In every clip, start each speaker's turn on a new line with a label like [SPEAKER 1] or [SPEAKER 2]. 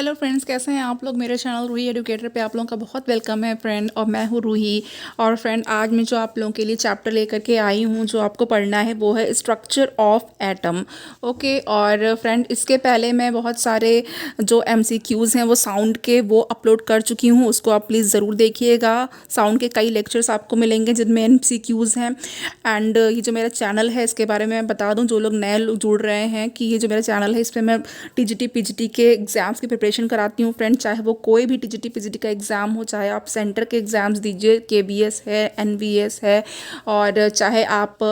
[SPEAKER 1] Hello friends, कैसे हैं आप लोग। मेरे चैनल रूही एडुकेटर पे आप लोगों का बहुत वेलकम है फ्रेंड। और मैं हूँ रूही। और फ्रेंड, आज मैं जो आप लोगों के लिए चैप्टर लेकर के आई हूँ, जो आपको पढ़ना है वो है स्ट्रक्चर ऑफ एटम। ओके। और फ्रेंड, इसके पहले मैं बहुत सारे जो एमसीक्यूज़ हैं वो साउंड के वो अपलोड कर चुकी हूँ, उसको आप प्लीज़ ज़रूर देखिएगा। साउंड के कई लेक्चर्स आपको मिलेंगे जिनमें एमसीक्यूज़ हैं। एंड ये जो मेरा चैनल है इसके बारे में मैं बता दूँ, जो लोग नए लोग जुड़ रहे हैं, कि ये जो मेरा चैनल है इस पर मैं टीजीटी पीजीटी के एग्ज़ाम्स की प्रिपरेशन कराती हूँ फ्रेंड। चाहे वो कोई भी टीजीटी पीजीटी का एग्ज़ाम हो, चाहे आप सेंटर के एग्ज़ाम्स दीजिए, केबीएस है, एनवीएस है, और चाहे आप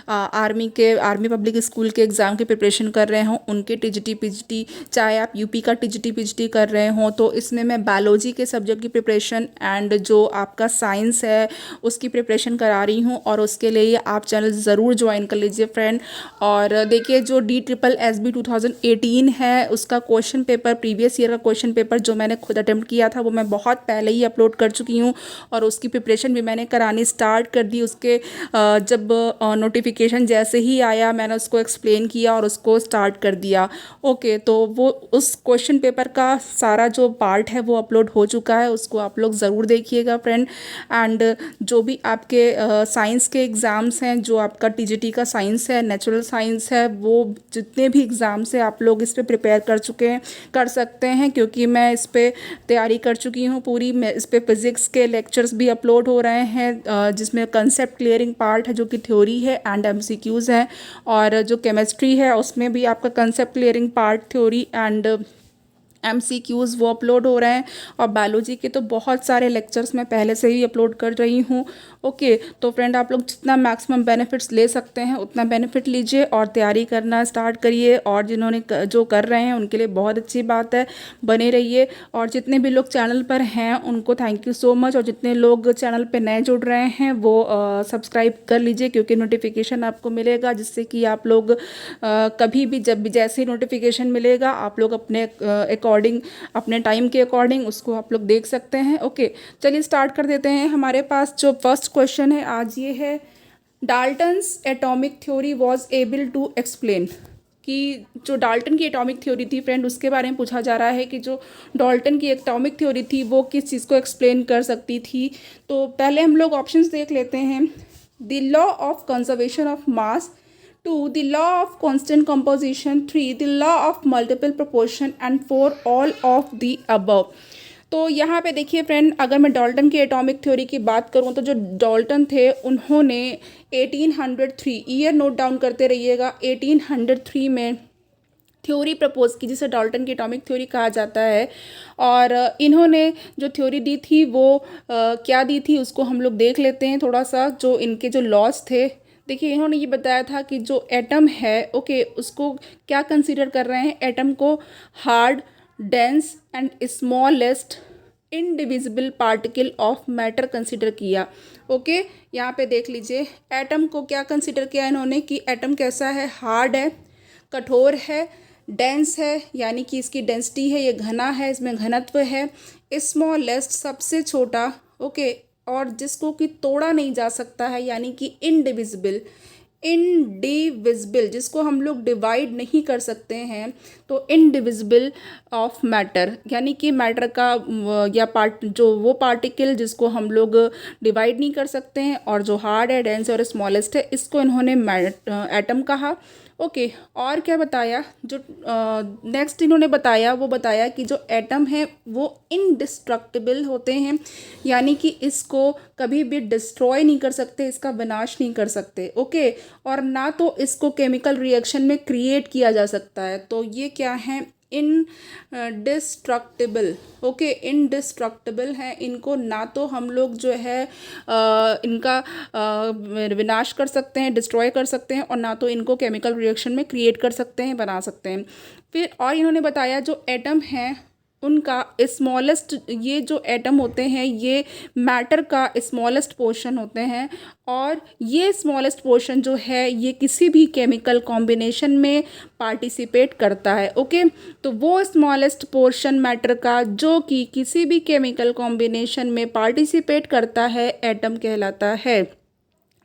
[SPEAKER 1] आर्मी पब्लिक स्कूल के एग्ज़ाम की प्रिपरेशन कर रहे हों उनके टीजीटी पीजीटी, चाहे आप यूपी का टीजीटी पीजीटी कर रहे हों, तो इसमें मैं बायोलॉजी के सब्जेक्ट की प्रिपरेशन एंड जो आपका साइंस है उसकी प्रिपरेशन करा रही हूँ। और उसके लिए आप चैनल ज़रूर ज्वाइन कर लीजिए फ्रेंड। और देखिए, जो DSSB 2018 है उसका क्वेश्चन पेपर, प्रीवियस ईयर का क्वेश्चन पेपर जो मैंने खुद अटेम्प्ट किया था वो मैं बहुत पहले ही अपलोड कर चुकी हूँ। और उसकी प्रिपरेशन भी मैंने करानी स्टार्ट कर दी। उसके जब नोटिफिकेशन जैसे ही आया मैंने उसको एक्सप्लेन किया और उसको स्टार्ट कर दिया। ओके, तो वो उस क्वेश्चन पेपर का सारा जो पार्ट है वो अपलोड हो चुका है, उसको आप लोग ज़रूर देखिएगा फ्रेंड। एंड जो भी आपके साइंस के एग्ज़ाम्स हैं, जो आपका टीजीटी का साइंस है, नेचुरल साइंस है, वो जितने भी एग्ज़ाम्स हैं आप लोग इस पे प्रिपेयर कर सकते हैं, क्योंकि मैं इस पे तैयारी कर चुकी हूँ पूरी। मैं इस पे फिज़िक्स के लेक्चर्स भी अपलोड हो रहे हैं, जिसमें कंसेप्ट क्लियरिंग पार्ट है जो कि थ्योरी है एंड एमसीक्यूज़ है। और जो केमिस्ट्री है उसमें भी आपका concept clearing part, theory and MCQs वो अपलोड हो रहे हैं। और बायोलॉजी के तो बहुत सारे लेक्चर्स मैं पहले से ही अपलोड कर रही हूँ। ओके, तो फ्रेंड, आप लोग जितना मैक्सिमम बेनिफिट्स ले सकते हैं उतना बेनिफिट लीजिए और तैयारी करना स्टार्ट करिए। और जिन्होंने जो कर रहे हैं उनके लिए बहुत अच्छी बात है, बने रहिए। और जितने भी लोग चैनल पर हैं उनको थैंक यू सो मच। और जितने लोग चैनल पर नए जुड़ रहे हैं वो सब्सक्राइब कर लीजिए, क्योंकि नोटिफिकेशन आपको मिलेगा, जिससे कि आप लोग कभी भी जब भी जैसे ही नोटिफिकेशन मिलेगा आप लोग अपने अकॉर्डिंग, अपने टाइम के अकॉर्डिंग उसको आप लोग देख सकते हैं। ओके, चलिए स्टार्ट कर देते हैं। हमारे पास जो फर्स्ट क्वेश्चन है आज ये है, Dalton's atomic theory was able to explain. कि जो डाल्टन की एटॉमिक थ्योरी थी फ्रेंड, उसके बारे में पूछा जा रहा है कि जो डाल्टन की एटॉमिक थ्योरी थी वो किस चीज़ को एक्सप्लेन कर सकती थी। तो पहले हम लोग ऑप्शंस देख लेते हैं। The law of conservation of mass, 2 the law of constant composition, 3 the law of multiple proportion and 4 all of the above। तो यहाँ पे देखिए फ्रेंड, अगर मैं डाल्टन की एटॉमिक थ्योरी की बात करूँ तो जो डाल्टन थे उन्होंने 1803, ईयर नोट डाउन करते रहिएगा, 1803 में थ्योरी प्रपोज की, जिसे डाल्टन की एटॉमिक थ्योरी कहा जाता है। और इन्होंने जो थ्योरी दी थी वो क्या दी थी उसको हम लोग देख लेते हैं थोड़ा सा। जो इनके जो लॉज थे, देखिए इन्होंने ये बताया था कि जो एटम है, ओके, उसको क्या कंसीडर कर रहे हैं, एटम को hard, dense and smallest indivisible particle of matter consider किया। ओके, यहाँ पे देख लीजिए, एटम को क्या कंसीडर किया इन्होंने कि एटम कैसा है, हार्ड है, कठोर है, डेंस है, यानी कि इसकी डेंसिटी है, ये घना है, इसमें घनत्व है, स्मॉलेस्ट सबसे छोटा, ओके, और जिसको कि तोड़ा नहीं जा सकता है, यानी कि इनडिविजिबल, इनडिविजिबल जिसको हम लोग डिवाइड नहीं कर सकते हैं, तो इनडिविजिबल ऑफ मैटर, यानी कि मैटर का या पार्ट, जो वो पार्टिकल जिसको हम लोग डिवाइड नहीं कर सकते हैं, और जो हार्ड है, डेंस और स्मॉलेस्ट है, इसको इन्होंने एटम कहा। ओके, और क्या बताया, जो नेक्स्ट इन्होंने बताया वो बताया कि जो एटम है वो इनडिस्ट्रक्टिबल होते हैं, यानी कि इसको कभी भी डिस्ट्रॉय नहीं कर सकते, इसका विनाश नहीं कर सकते। ओके, और ना तो इसको केमिकल रिएक्शन में क्रिएट किया जा सकता है। तो ये क्या है, इनडिस्ट्रक्टिबल। ओके, इनडिस्ट्रक्टिबल है, इनको ना तो हम लोग जो है इनका विनाश कर सकते हैं, डिस्ट्रॉय कर सकते हैं, और ना तो इनको केमिकल रिएक्शन में क्रिएट कर सकते हैं, बना सकते हैं। फिर और इन्होंने बताया जो एटम है उनका स्मॉलेस्ट, ये जो एटम होते हैं ये मैटर का स्मॉलेस्ट पोर्शन होते हैं, और ये स्मॉलेस्ट पोर्शन जो है ये किसी भी केमिकल कॉम्बिनेशन में पार्टिसिपेट करता है। ओके, तो वो स्मॉलेस्ट पोर्शन मैटर का जो कि किसी भी केमिकल कॉम्बिनेशन में पार्टिसिपेट करता है एटम कहलाता है।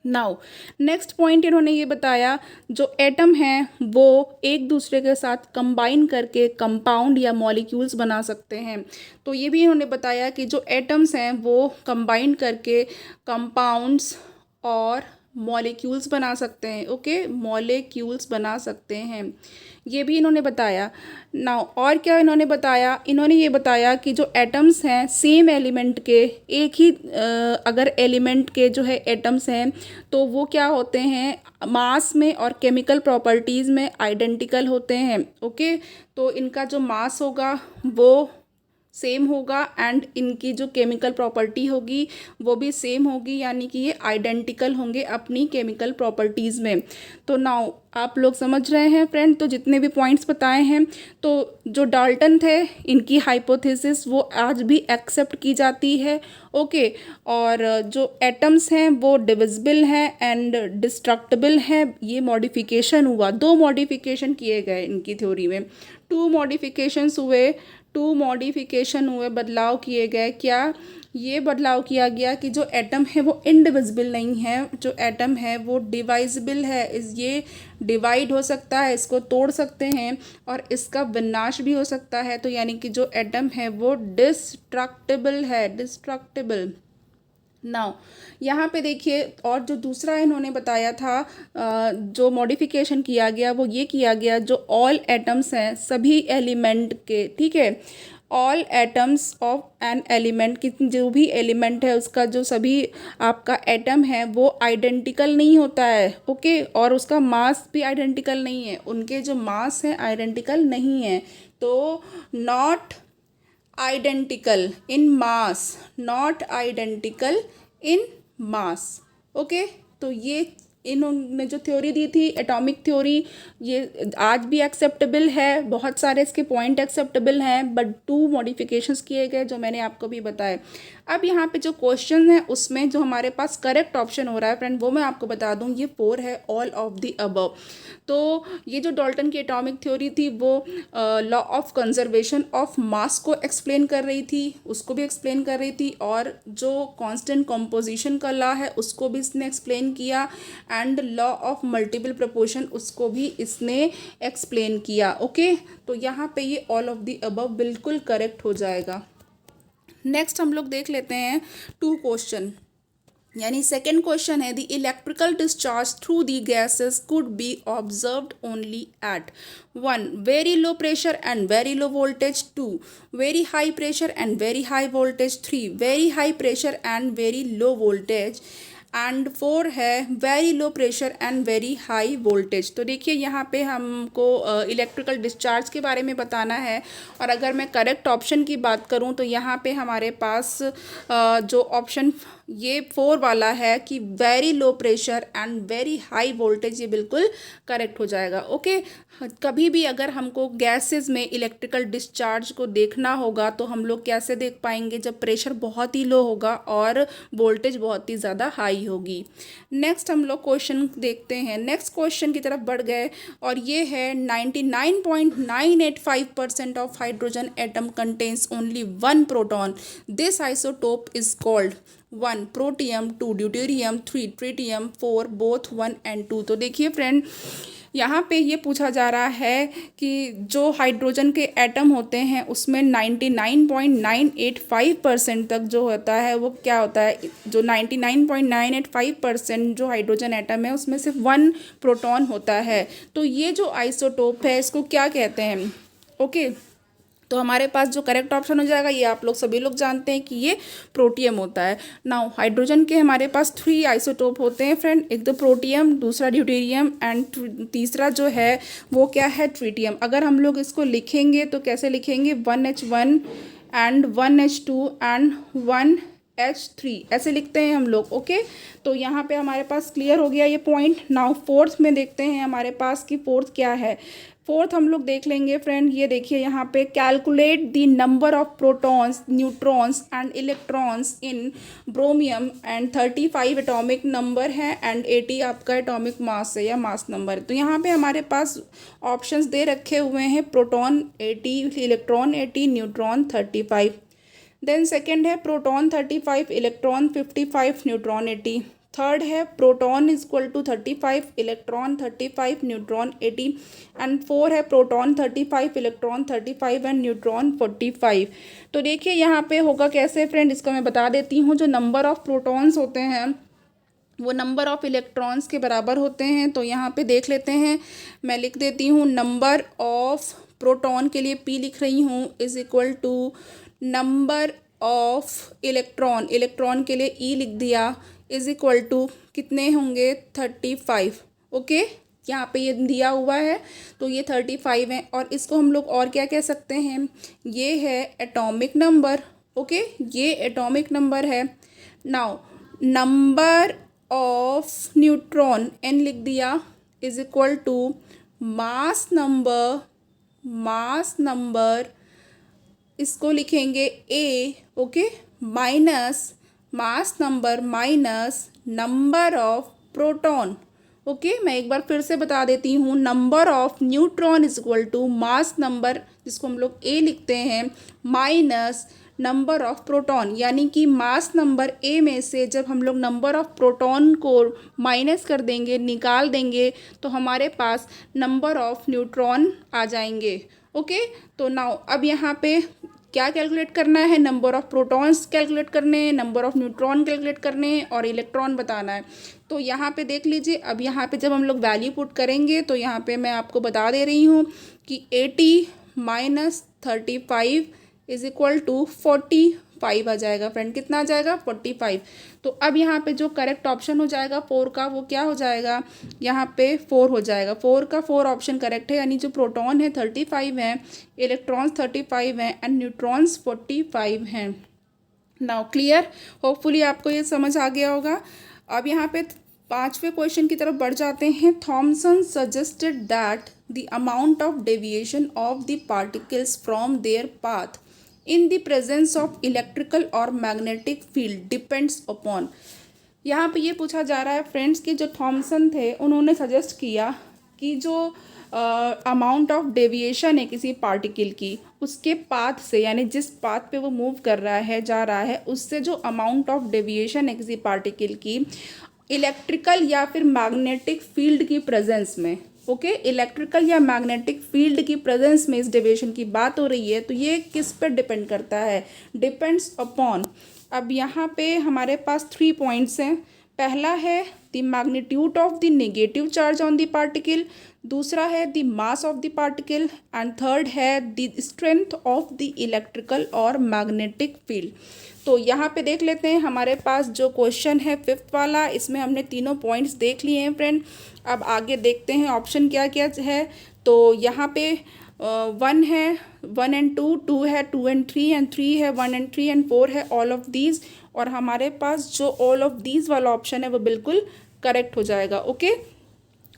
[SPEAKER 1] नाउ नेक्स्ट पॉइंट इन्होंने ये बताया, जो एटम हैं वो एक दूसरे के साथ कंबाइन करके कंपाउंड या मॉलिक्यूल्स बना सकते हैं। तो ये भी इन्होंने बताया कि जो एटम्स हैं वो कंबाइन करके कंपाउंड्स और मॉलिक्यूल्स बना सकते हैं। ओके, मॉलिक्यूल्स बना सकते हैं, ये भी इन्होंने बताया। नाउ और क्या इन्होंने बताया, इन्होंने ये बताया कि जो एटम्स हैं सेम एलिमेंट के, एक ही अगर एलिमेंट के जो है एटम्स हैं तो वो क्या होते हैं, मास में और केमिकल प्रॉपर्टीज़ में आइडेंटिकल होते हैं। ओके, तो इनका जो मास होगा वो सेम होगा एंड इनकी जो केमिकल प्रॉपर्टी होगी वो भी सेम होगी, यानी कि ये आइडेंटिकल होंगे अपनी केमिकल प्रॉपर्टीज़ में। तो नाउ आप लोग समझ रहे हैं फ्रेंड, तो जितने भी पॉइंट्स बताए हैं, तो जो डाल्टन थे इनकी हाइपोथेसिस वो आज भी एक्सेप्ट की जाती है। ओके, और जो एटम्स हैं वो डिविजिबल हैं एंड डिस्ट्रक्टिबल हैं। ये मॉडिफिकेशन हुआ, दो मॉडिफिकेशन किए गए इनकी थ्योरी में, टू मॉडिफिकेशन हुए, बदलाव किए गए। क्या ये बदलाव किया गया कि जो एटम है वो इनडिविजिबल नहीं है, जो एटम है वो डिवाइजिबल है, ये डिवाइड हो सकता है, इसको तोड़ सकते हैं और इसका विनाश भी हो सकता है। तो यानी कि जो एटम है वो डिस्ट्रक्टिबल है, डिस्ट्रक्टिबल। नाउ यहाँ पे देखिए, और जो दूसरा इन्होंने बताया था जो मॉडिफिकेशन किया गया वो ये किया गया, जो ऑल एटम्स हैं सभी एलिमेंट के, ठीक है, all atoms of an element की, जो भी एलिमेंट है उसका जो सभी आपका एटम है वो आइडेंटिकल नहीं होता है। ओके, और उसका मास भी आइडेंटिकल नहीं है, उनके जो मास हैं आइडेंटिकल नहीं है। तो not identical in mass, not identical in mass। Okay, तो ये इन्होंने जो थ्योरी दी थी एटॉमिक थ्योरी, ये आज भी एक्सेप्टेबल है, बहुत सारे इसके पॉइंट एक्सेप्टेबल हैं, बट टू मॉडिफिकेशंस किए गए जो मैंने आपको भी बताए। अब यहाँ पे जो क्वेश्चन है उसमें जो हमारे पास करेक्ट ऑप्शन हो रहा है फ्रेंड, वो मैं आपको बता दूँ, ये 4 है, ऑल ऑफ द अबव। तो ये जो डाल्टन की एटॉमिक थ्योरी थी वो law of conservation of mass को एक्सप्लेन कर रही थी, उसको भी एक्सप्लेन कर रही थी, और जो कांस्टेंट कंपोजिशन का लॉ है उसको भी इसने एक्सप्लेन किया, and law of multiple proportion उसको भी इसने एक्सप्लेन किया। ओके, तो यहाँ पे ये ऑल ऑफ द अबव बिल्कुल करेक्ट हो जाएगा। नेक्स्ट हम लोग देख लेते हैं 2 क्वेश्चन, यानी सेकेंड क्वेश्चन है, the electrical discharge through the gases could be observed only at 1 very low pressure and very low voltage, 2 very high pressure and very high voltage, 3 very high pressure and very low voltage, and 4 है very low pressure and very high voltage. तो देखिए यहाँ पे हमको electrical discharge के बारे में बताना है, और अगर मैं करेक्ट ऑप्शन की बात करूँ तो यहाँ पे हमारे पास जो ऑप्शन ये 4 वाला है कि very low pressure and very high voltage, ये बिल्कुल करेक्ट हो जाएगा। ओके, कभी भी अगर हमको गैसेस में इलेक्ट्रिकल डिस्चार्ज को देखना होगा तो हम लोग कैसे देख पाएंगे, जब प्रेशर बहुत ही लो होगा और वोल्टेज बहुत ही ज़्यादा हाई होगी। नेक्स्ट हम लोग क्वेश्चन देखते हैं, नेक्स्ट क्वेश्चन की तरफ बढ़ गए, और ये है 99.985% of hydrogen atom contains only 1 proton, this isotope is called 1 protium, 2 deuterium, 3 tritium, 4 both 1 and 2। तो देखिए फ्रेंड, यहाँ पे ये पूछा जा रहा है कि जो हाइड्रोजन के एटम होते हैं उसमें 99.985% तक जो होता है वो क्या होता है, जो 99.985% जो हाइड्रोजन एटम है उसमें सिर्फ 1 प्रोटॉन होता है। तो ये जो आइसोटोप है इसको क्या कहते हैं। ओके, तो हमारे पास जो करेक्ट ऑप्शन हो जाएगा, ये आप लोग सभी लोग जानते हैं कि ये प्रोटियम होता है। नाउ हाइड्रोजन के हमारे पास 3 आइसोटोप होते हैं फ्रेंड, एक तो प्रोटियम, दूसरा ड्यूटेरियम एंड तीसरा जो है वो क्या है, ट्रिटियम। अगर हम लोग इसको लिखेंगे तो कैसे लिखेंगे, 1H1 and 1H2 and 1H3 ऐसे लिखते हैं हम लोग। ओके, तो यहाँ पे हमारे पास क्लियर हो गया ये पॉइंट। नाउ फोर्थ में देखते हैं हमारे पास कि फोर्थ क्या है। फोर्थ हम लोग देख लेंगे फ्रेंड, ये देखिए यहाँ पे, calculate the number of protons, neutrons and electrons in ब्रोमियम, and 35 atomic number है एंड 80 आपका एटॉमिक मास है या मास नंबर। तो यहाँ पे हमारे पास ऑप्शंस दे रखे हुए हैं, proton 80, electron 80, neutron 35। Then second है प्रोटॉन 35, इलेक्ट्रॉन 55, न्यूट्रॉन 80। थर्ड है proton is equal to 35, electron 35, neutron 80 and four है प्रोटॉन 35, इलेक्ट्रॉन 35 एंड न्यूट्रॉन 45। तो देखिए यहाँ पे होगा कैसे फ्रेंड, इसको मैं बता देती हूँ। जो नंबर ऑफ प्रोटॉन्स होते हैं वो नंबर ऑफ इलेक्ट्रॉन्स के बराबर होते हैं। तो यहाँ पे देख लेते हैं, मैं लिख देती हूँ नंबर ऑफ प्रोटॉन के लिए P लिख रही हूँ is equal to number of electron, electron के लिए E लिख दिया इज इक्वल टू कितने होंगे 35। ओके, यहाँ पे ये दिया हुआ है तो ये 35 है। और इसको हम लोग और क्या कह सकते हैं, ये है एटॉमिक नंबर। ओके, ये एटॉमिक नंबर है। Now number of neutron N लिख दिया is equal to mass number, mass number इसको लिखेंगे A, okay, minus mass number minus number of proton. Okay, मैं एक बार फिर से बता देती हूँ, number of neutron is equal to mass number जिसको हम लोग A लिखते हैं माइनस नंबर ऑफ प्रोटॉन, यानी कि मास नंबर A में से जब हम लोग नंबर ऑफ प्रोटॉन को माइनस कर देंगे, निकाल देंगे, तो हमारे पास नंबर ऑफ न्यूट्रॉन आ जाएंगे। ओके, तो नाउ अब यहाँ पे क्या कैलकुलेट करना है, नंबर ऑफ प्रोटॉन्स कैलकुलेट करने हैं, नंबर ऑफ न्यूट्रॉन कैलकुलेट करने हैं और इलेक्ट्रॉन बताना है। तो यहाँ पे देख लीजिए, अब यहाँ पे जब हम लोग वैल्यू पुट करेंगे तो यहाँ पे मैं आपको बता दे रही हूँ कि 80 माइनस 35 इज इक्वल टू 45 आ जाएगा फ्रेंड। कितना आ जाएगा 45। तो अब यहाँ पे जो करेक्ट ऑप्शन हो जाएगा 4 का, वो क्या हो जाएगा, यहाँ पे 4 हो जाएगा। 4 का 4 ऑप्शन करेक्ट है, यानी जो प्रोटॉन है 35 है, इलेक्ट्रॉन्स 35 हैं एंड न्यूट्रॉन्स 45 हैं। नाउ क्लियर, होपफुली आपको ये समझ आ गया होगा। अब यहाँ पे पांचवें क्वेश्चन की तरफ बढ़ जाते हैं। Thomson suggested that the amount of deviation of the particles from their path in the presence of electrical और मैग्नेटिक फील्ड डिपेंड्स अपॉन। यहाँ पे ये पूछा जा रहा है फ्रेंड्स कि जो थॉमसन थे उन्होंने सजेस्ट किया कि जो अमाउंट ऑफ डेविएशन है किसी पार्टिकल की, उसके पाथ से, यानी जिस पाथ पे वो मूव कर रहा है, जा रहा है, उससे जो अमाउंट ऑफ डेविएशन है किसी पार्टिकल की इलेक्ट्रिकल या फिर मैग्नेटिक फील्ड की प्रेजेंस में, ओके, इलेक्ट्रिकल या मैग्नेटिक फील्ड की प्रेजेंस में इस डेविएशन की बात हो रही है, तो ये किस पर डिपेंड करता है, डिपेंड्स अपॉन। अब यहाँ पे हमारे पास 3 पॉइंट्स हैं। पहला है the magnitude of the negative charge on the particle, दूसरा है the mass of the particle and third है the strength of the electrical और मैग्नेटिक फील्ड। तो यहाँ पे देख लेते हैं, हमारे पास जो क्वेश्चन है 5th वाला, इसमें हमने तीनों पॉइंट्स देख लिए हैं फ्रेंड। अब आगे देखते हैं ऑप्शन क्या क्या है। तो यहाँ पे 1 है 1 एंड 2, 2 है 2 एंड 3 एंड 3 है 1 एंड 3 एंड 4 है ऑल ऑफ दीज। और हमारे पास जो ऑल ऑफ दीज वाला ऑप्शन है वो बिल्कुल करेक्ट हो जाएगा। ओके,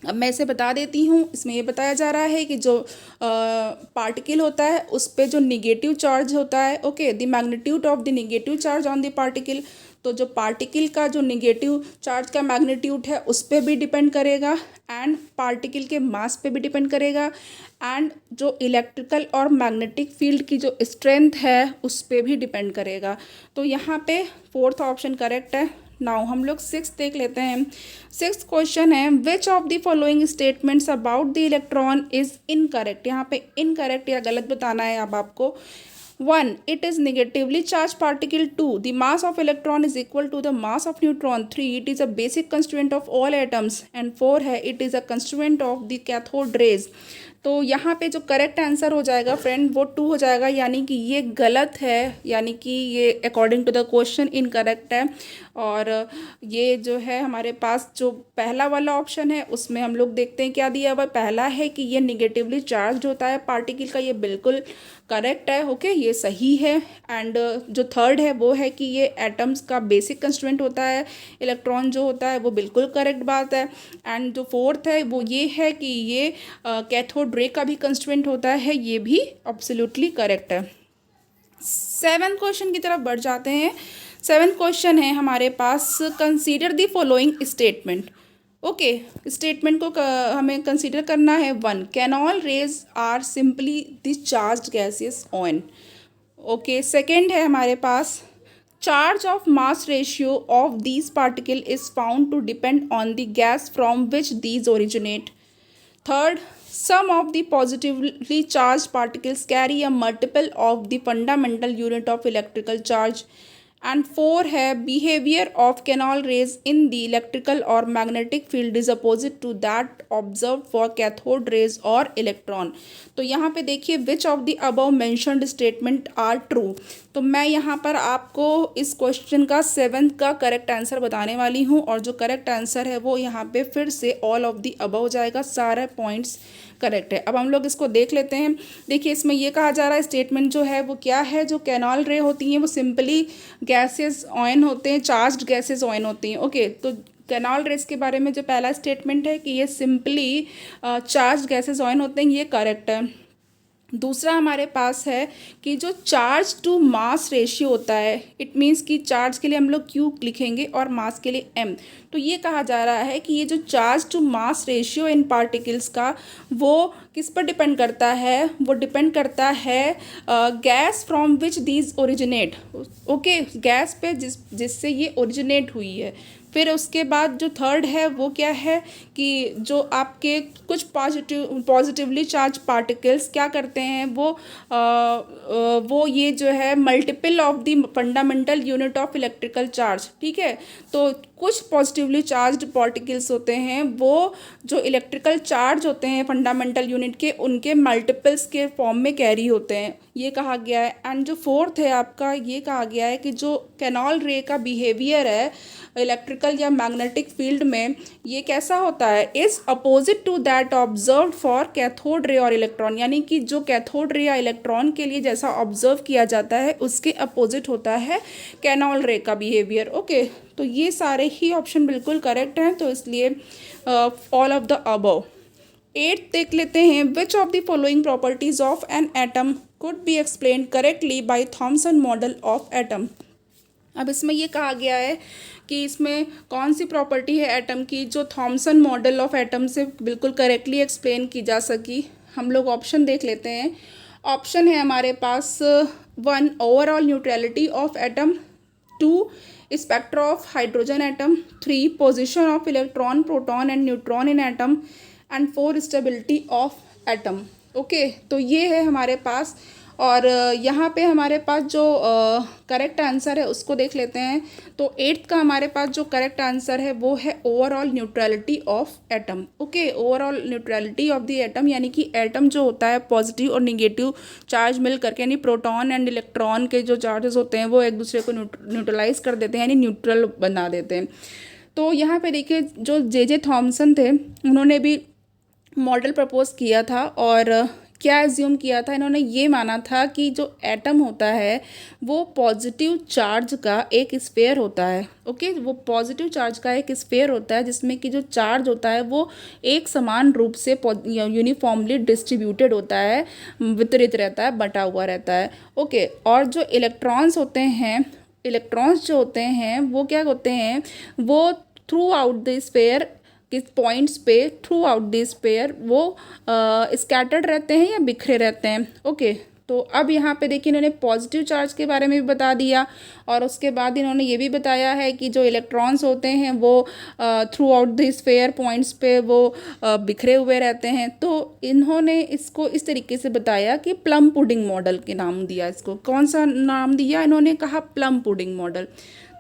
[SPEAKER 1] अब मैं इसे बता देती हूँ। इसमें ये बताया जा रहा है कि जो पार्टिकल होता है उस पर जो निगेटिव चार्ज होता है, okay, the magnitude of the negative charge on the particle, तो जो पार्टिकल का जो निगेटिव चार्ज का मैग्नीट्यूड है उस पर भी डिपेंड करेगा एंड पार्टिकल के मास पे भी डिपेंड करेगा एंड जो इलेक्ट्रिकल और मैग्नेटिक फील्ड की जो स्ट्रेंथ है उस पर भी डिपेंड करेगा। तो यहाँ पे 4th ऑप्शन करेक्ट है। नाउ हम लोग 6th देख लेते हैं। 6th क्वेश्चन है विच of the following statements about the electron is incorrect. यहाँ पे इनकरेक्ट या गलत बताना है अब आपको। 1. It is negatively charged particle. 2. The mass of electron is equal to the mass of neutron. 3. It is a basic constituent of all atoms. And 4 है it is a constituent of the cathode rays. तो यहाँ पे जो correct answer हो जाएगा friend वो 2 हो जाएगा, यानी कि ये गलत है, यानी कि ये according to the question incorrect है। और ये जो है हमारे पास जो पहला वाला ऑप्शन है उसमें हम लोग देखते हैं क्या दिया हुआ। पहला है कि ये निगेटिवली चार्ज होता है पार्टिकल का, ये बिल्कुल करेक्ट है। ओके, ये सही है। एंड जो थर्ड है वो है कि ये एटम्स का बेसिक कंस्टिट्यूएंट होता है इलेक्ट्रॉन जो होता है, वो बिल्कुल करेक्ट बात है। एंड जो फोर्थ है वो ये है कि ये कैथोड रे का भी कंस्टिट्यूएंट होता है, ये भी एब्सोल्युटली करेक्ट है। 7th क्वेश्चन की तरफ बढ़ जाते हैं। 7th क्वेश्चन है हमारे पास consider the following statement. Okay, statement को हमें कंसीडर करना है। 1. Canal rays are simply discharge gases on. Okay, second है हमारे पास charge of mass ratio of these particle is found to depend on the gas from which these originate. Third, some of the positively charged particles carry a multiple of the fundamental unit of electrical charge. And four है behaviour of canal rays in the electrical और magnetic field is opposite to that observe for cathode rays और electron. तो यहाँ पे देखिए which of the above mentioned statement are true. तो मैं यहाँ पर आपको इस क्वेश्चन का 7th का करेक्ट आंसर बताने वाली हूँ और जो करेक्ट आंसर है वो यहाँ पे फिर से ऑल ऑफ द अबव जाएगा. सारे पॉइंट्स करेक्ट है. अब हम लोग इसको देख लेते हैं. देखिए इसमें ये कहा जा रहा है स्टेटमेंट जो है वो क्या है. जो कैनॉल रे होती हैं वो सिंपली गैसेस ऑयन होते हैं, चार्ज्ड गैसेस ऑयन होती हैं. ओके, तो कैनॉल रेस के बारे में जो पहला स्टेटमेंट है कि ये सिंपली चार्ज गैसेस ऑयन होते हैं, ये करेक्ट है. दूसरा हमारे पास है कि जो चार्ज टू मास रेशियो होता है, इट मीन्स कि चार्ज के लिए हम लोग क्यू लिखेंगे और मास के लिए एम. तो ये कहा जा रहा है कि ये जो चार्ज टू मास रेशियो इन पार्टिकल्स का वो किस पर डिपेंड करता है. वो डिपेंड करता है gas from which these originate. Okay, gas पे जिससे ये ओरिजिनेट हुई है. फिर उसके बाद जो थर्ड है वो क्या है कि जो आपके कुछ पॉजिटिवली चार्ज पार्टिकल्स क्या करते हैं वो ये जो है multiple of the fundamental unit of electrical charge. ठीक है, तो कुछ पॉजिटिवली चार्ज्ड पार्टिकल्स होते हैं वो जो इलेक्ट्रिकल चार्ज होते हैं फंडामेंटल यूनिट के उनके मल्टीपल्स के फॉर्म में कैरी होते हैं, ये कहा गया है. एंड जो फोर्थ है आपका, ये कहा गया है कि जो कैनॉल रे का बिहेवियर है इलेक्ट्रिकल या मैग्नेटिक फील्ड में, ये कैसा होता है, is opposite to that observe for cathode ray और इलेक्ट्रॉन. यानी कि जो कैथोड रे या इलेक्ट्रॉन के लिए जैसा ऑब्जर्व किया जाता है उसके अपोजिट होता है कैनॉल रे का बिहेवियर. ओके, तो ये सारे ही ऑप्शन बिल्कुल करेक्ट हैं, तो इसलिए ऑल ऑफ द अबव. 8 देख लेते हैं. Which of the following properties of an atom could be explain correctly by Thomson model of atom. अब इसमें ये कहा गया है कि इसमें कौन सी प्रॉपर्टी है एटम की जो थॉमसन मॉडल ऑफ एटम से बिल्कुल करेक्टली एक्सप्लेन की जा सकी. हम लोग ऑप्शन देख लेते हैं. ऑप्शन है हमारे पास 1 overall neutrality of atom, 2 spectra of hydrogen atom, 3 position of electron proton and neutron in atom and 4 stability of atom. Okay, तो ये है हमारे पास. और यहाँ पे हमारे पास जो करेक्ट आंसर है उसको देख लेते हैं. तो 8th का हमारे पास जो करेक्ट आंसर है वो है overall neutrality of atom. Okay, overall neutrality of the atom यानी कि एटम जो होता है पॉजिटिव और निगेटिव चार्ज मिल करके, यानी प्रोटॉन एंड इलेक्ट्रॉन के जो चार्जेस होते हैं वो एक दूसरे को न्यूट्रलाइज कर देते हैं, यानी न्यूट्रल बना देते हैं. तो यहाँ पे देखिए जो जे थॉमसन थे उन्होंने भी मॉडल प्रपोज किया था और क्या एज्यूम किया था, इन्होंने ये माना था कि जो एटम होता है वो पॉजिटिव चार्ज का एक स्फीयर होता है. ओके, वो पॉजिटिव चार्ज का एक स्फीयर होता है जिसमें कि जो चार्ज होता है वो एक समान रूप से यूनिफॉर्मली डिस्ट्रीब्यूटेड होता है, वितरित रहता है, बटा हुआ रहता है. ओके, और जो इलेक्ट्रॉन्स होते हैं, इलेक्ट्रॉन्स जो होते हैं वो क्या होते हैं, वो थ्रू आउट द स्फीयर किस पॉइंट्स पे थ्रू आउट दिस पेयर वो स्कैटर्ड रहते हैं या बिखरे रहते हैं. ओके, तो अब यहाँ पे देखिए इन्होंने पॉजिटिव चार्ज के बारे में भी बता दिया और उसके बाद इन्होंने ये भी बताया है कि जो इलेक्ट्रॉन्स होते हैं वो through out this pair points पे वो बिखरे हुए रहते हैं. तो इन्होंने इसको इस तरीके से बताया कि प्लम पुडिंग मॉडल के नाम दिया. इसको कौन सा नाम दिया, इन्होंने कहा प्लम पुडिंग मॉडल.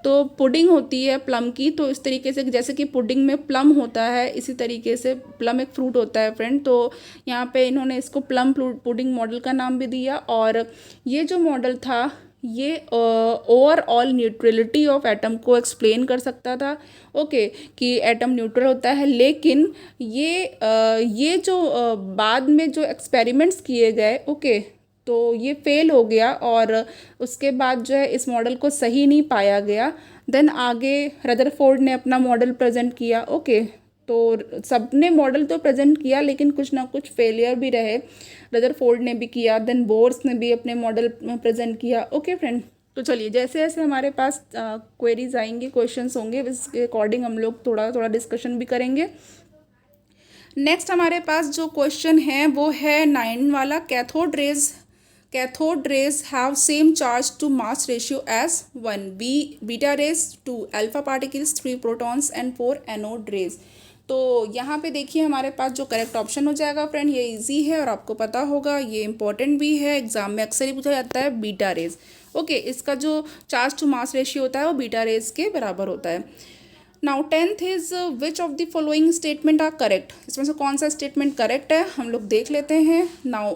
[SPEAKER 1] तो पुडिंग होती है प्लम की, तो इस तरीके से जैसे कि पुडिंग में प्लम होता है इसी तरीके से प्लम एक फ्रूट होता है फ्रेंड. तो यहाँ पे इन्होंने इसको प्लम पुडिंग मॉडल का नाम भी दिया. और ये जो मॉडल था ये ओवरऑल न्यूट्रलिटी ऑफ एटम को एक्सप्लेन कर सकता था. ओके, कि एटम न्यूट्रल होता है, लेकिन ये जो बाद में जो एक्सपेरिमेंट्स किए गए, ओके, तो ये फेल हो गया और उसके बाद जो है इस मॉडल को सही नहीं पाया गया. देन आगे रदरफोर्ड ने अपना मॉडल प्रेजेंट किया. ओके, तो सबने मॉडल तो प्रेजेंट किया लेकिन कुछ ना कुछ फेलियर भी रहे. रदरफोर्ड ने भी किया, देन बोर्स ने भी अपने मॉडल प्रेजेंट किया. ओके फ्रेंड, तो चलिए जैसे जैसे हमारे पास क्वेरीज आएंगे, क्वेश्चंस होंगे, इसके अकॉर्डिंग हम लोग थोड़ा थोड़ा डिस्कशन भी करेंगे. नेक्स्ट हमारे पास जो क्वेश्चन है वो है 9 वाला. Cathode rays cathode rays have same charge to mass ratio as 1, beta rays 2, alpha particles 3 protons and 4 anode rays। तो यहाँ पे देखिए हमारे पास जो करेक्ट ऑप्शन हो जाएगा फ्रेंड, ये इजी है और आपको पता होगा, ये इंपॉर्टेंट भी है, एग्जाम में अक्सर ही पूछा जाता है, बीटा रेज। ओके, इसका जो चार्ज टू मास रेशियो होता है वो बीटा रेज के बराबर होता है। Now 10th is which of the following statement are correct, इसमें से कौन सा स्टेटमेंट करेक्ट है हम लोग देख लेते हैं। नाउ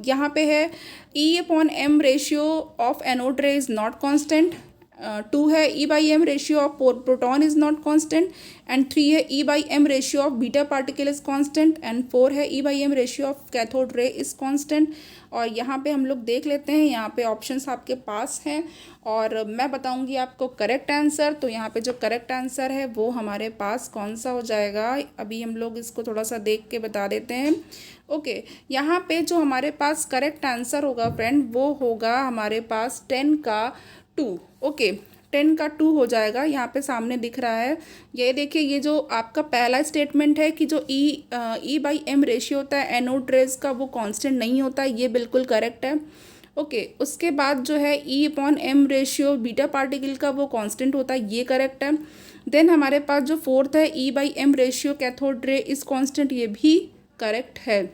[SPEAKER 1] यहाँ पे है E/m रेशियो ऑफ एनोड रे इज नॉट कॉन्स्टेंट, 2 है E/m ratio of proton is not constant, and 3 है E/m ratio of beta particle is constant, and 4 है E/m ratio of cathode ray is constant. और यहाँ पे हम लोग देख लेते हैं, यहाँ पे ऑप्शंस आपके पास हैं और मैं बताऊंगी आपको करेक्ट आंसर। तो यहाँ पे जो करेक्ट आंसर है वो हमारे पास कौन सा हो जाएगा, अभी हम लोग इसको थोड़ा सा देख के बता देते हैं। ओके, यहाँ पे जो हमारे पास करेक्ट आंसर होगा फ्रेंड वो होगा हमारे पास 10 का 2। ओके, 10 का 2 हो जाएगा, यहाँ पे सामने दिख रहा है। ये देखिए, ये जो आपका पहला स्टेटमेंट है कि जो E/m रेशियो होता है एनोड रेज का वो कांस्टेंट नहीं होता, ये बिल्कुल करेक्ट है। ओके, उसके बाद जो है E/m रेशियो बीटा पार्टिकल का वो कांस्टेंट होता है, ये करेक्ट है। देन हमारे पास जो फोर्थ है E/m ratio cathode ray is constant, ये भी करेक्ट है।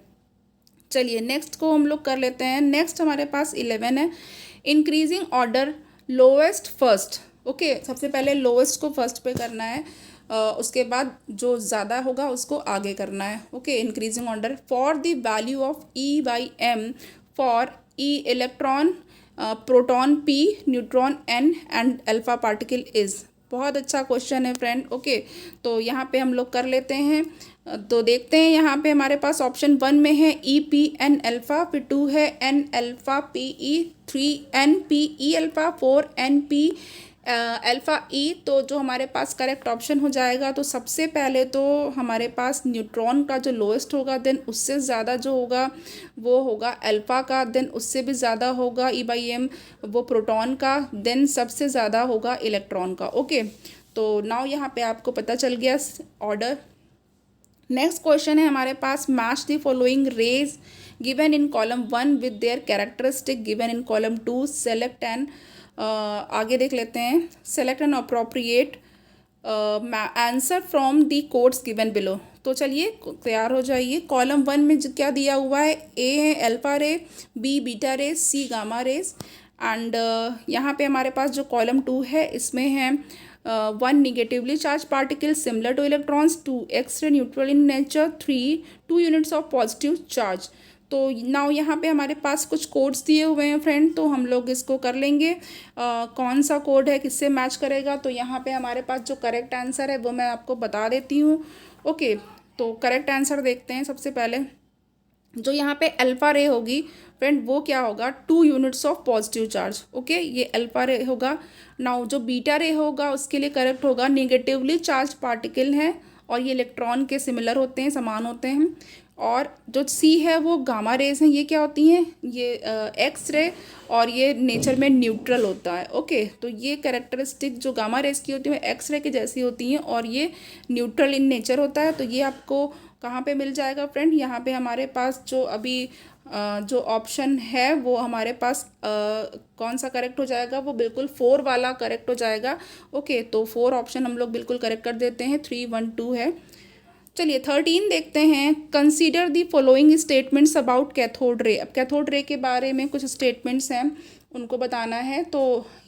[SPEAKER 1] चलिए नेक्स्ट को हम लोग कर लेते हैं। नेक्स्ट हमारे पास 11 है, increasing order lowest first. Okay, सबसे पहले लोवेस्ट को फर्स्ट पे करना है, उसके बाद जो ज़्यादा होगा उसको आगे करना है। Okay, increasing order for the value of E/m for E electron, proton P, neutron N and alpha particle is. बहुत अच्छा क्वेश्चन है फ्रेंड। ओके, तो यहाँ पे हम लोग कर लेते हैं। तो देखते हैं, यहाँ पे हमारे पास ऑप्शन 1 में है E/p/n अल्फा, फिर 2 है N alpha PE, 3 N/p/e alpha, 4 N/p alpha E। तो जो हमारे पास करेक्ट ऑप्शन हो जाएगा, तो सबसे पहले तो हमारे पास न्यूट्रॉन का जो लोएस्ट होगा, देन उससे ज़्यादा जो होगा वो होगा अल्फा का, देन उससे भी ज़्यादा होगा E/m वो प्रोटॉन का, देन सबसे ज़्यादा होगा इलेक्ट्रॉन का। ओके, तो नाउ यहाँ पे आपको पता चल गया ऑर्डर। नेक्स्ट क्वेश्चन है हमारे पास, match the following rays given in column 1 with their characteristic given in column 2, select and आगे देख लेते हैं, select an appropriate answer from the codes given below. तो चलिए तैयार हो जाइए। कॉलम 1 में क्या दिया हुआ है, ए है अल्फा रे, बी बीटा रे, सी गामा रेज, एंड यहाँ पे हमारे पास जो कॉलम 2 है इसमें है 1 negatively charge particle similar to electrons, 2 X ray neutral in nature, 3 2 units of positive charge. तो नाउ यहाँ पे हमारे पास कुछ कोड्स दिए हुए हैं फ्रेंड, तो हम लोग इसको कर लेंगे। कौन सा कोड है किससे मैच करेगा, तो यहाँ पे हमारे पास जो करेक्ट आंसर है वो मैं आपको बता देती हूँ। ओके, तो करेक्ट आंसर देखते हैं। सबसे पहले जो यहाँ पे अल्फा रे होगी फ्रेंड वो क्या होगा, 2 units of positive charge. Okay, ये अल्फा रे होगा। नाउ जो बीटा रे होगा उसके लिए करेक्ट होगा निगेटिवली चार्ज पार्टिकल है और ये इलेक्ट्रॉन के सिमिलर होते हैं, समान होते हैं। और जो सी है वो गामा रेज हैं, ये क्या होती हैं, ये एक्स रे और ये नेचर में न्यूट्रल होता है। ओके, तो ये कैरेक्टरिस्टिक जो गामा रेज की होती है एक्स रे के जैसी होती हैं और ये न्यूट्रल इन नेचर होता है। तो ये आपको कहाँ पे मिल जाएगा फ्रेंड, यहाँ पे हमारे पास जो अभी जो ऑप्शन है वो हमारे पास कौन सा करेक्ट हो जाएगा, वो बिल्कुल 4 वाला करेक्ट हो जाएगा। ओके, तो 4 ऑप्शन हम लोग बिल्कुल करेक्ट कर देते हैं, 3 1 2 है। चलिए 13 देखते हैं, consider the following statements about cathode ray. अब कैथोड रे के बारे में कुछ स्टेटमेंट्स हैं उनको बताना है। तो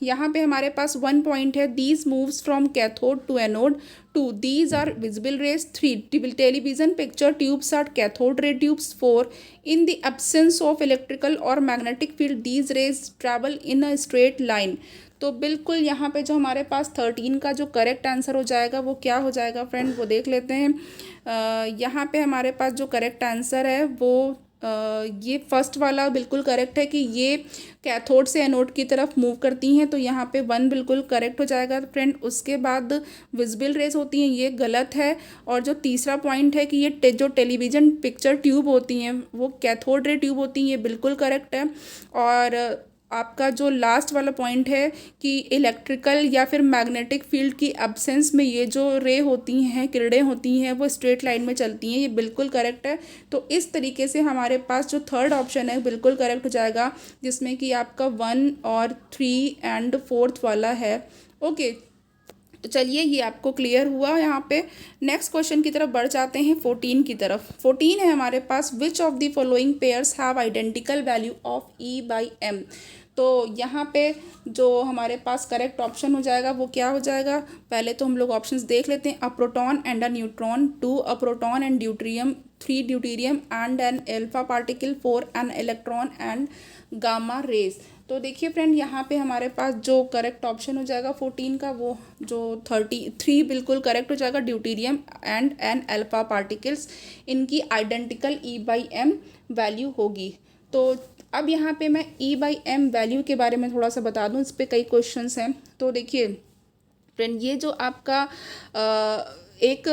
[SPEAKER 1] यहाँ पे हमारे पास 1 पॉइंट है, these moves from cathode to anode, 2 these are visible rays, 3 television picture tubes are cathode ray tubes, 4 in the absence of electrical और magnetic field these rays travel in a straight line. तो बिल्कुल यहाँ पे जो हमारे पास 13 का जो correct answer हो जाएगा वो क्या हो जाएगा फ्रेंड, वो देख लेते हैं। यहाँ पे हमारे पास जो करेक्ट आंसर है वो ये फर्स्ट वाला बिल्कुल करेक्ट है कि ये कैथोड से एनोड की तरफ मूव करती हैं, तो यहाँ पे 1 बिल्कुल करेक्ट हो जाएगा फ्रेंड। उसके बाद विजिबल रेज होती हैं, ये गलत है। और जो तीसरा पॉइंट है कि ये जो टेलीविज़न पिक्चर ट्यूब होती हैं वो कैथोड रे ट्यूब होती हैं, ये बिल्कुल करेक्ट है। और आपका जो लास्ट वाला पॉइंट है कि इलेक्ट्रिकल या फिर मैग्नेटिक फील्ड की एब्सेंस में ये जो रे होती हैं, किरणें होती हैं, वो स्ट्रेट लाइन में चलती हैं, ये बिल्कुल करेक्ट है। तो इस तरीके से हमारे पास जो थर्ड ऑप्शन है बिल्कुल करेक्ट हो जाएगा, जिसमें कि आपका 1 और 3 एंड 4th वाला है। ओके, तो चलिए ये आपको क्लियर हुआ। यहाँ पे नेक्स्ट क्वेश्चन की तरफ बढ़ जाते हैं, 14 की तरफ। 14 है हमारे पास, which of the following pairs have identical value of E/m। तो यहाँ पे जो हमारे पास करेक्ट ऑप्शन हो जाएगा वो क्या हो जाएगा, पहले तो हम लोग ऑप्शंस देख लेते हैं। A proton and a neutron, 2 a proton and deuterium, 3 deuterium and an alpha particle, 4 an electron and gamma rays. तो देखिए फ्रेंड, यहाँ पे हमारे पास जो करेक्ट ऑप्शन हो जाएगा 14 का, वो जो 33 बिल्कुल करेक्ट हो जाएगा, deuterium and an alpha particles, इनकी आइडेंटिकल E/m वैल्यू होगी। तो अब यहाँ पे मैं E/m वैल्यू के बारे में थोड़ा सा बता दूँ, इस पर कई क्वेश्चंस हैं। तो देखिए फ्रेंड, ये जो आपका एक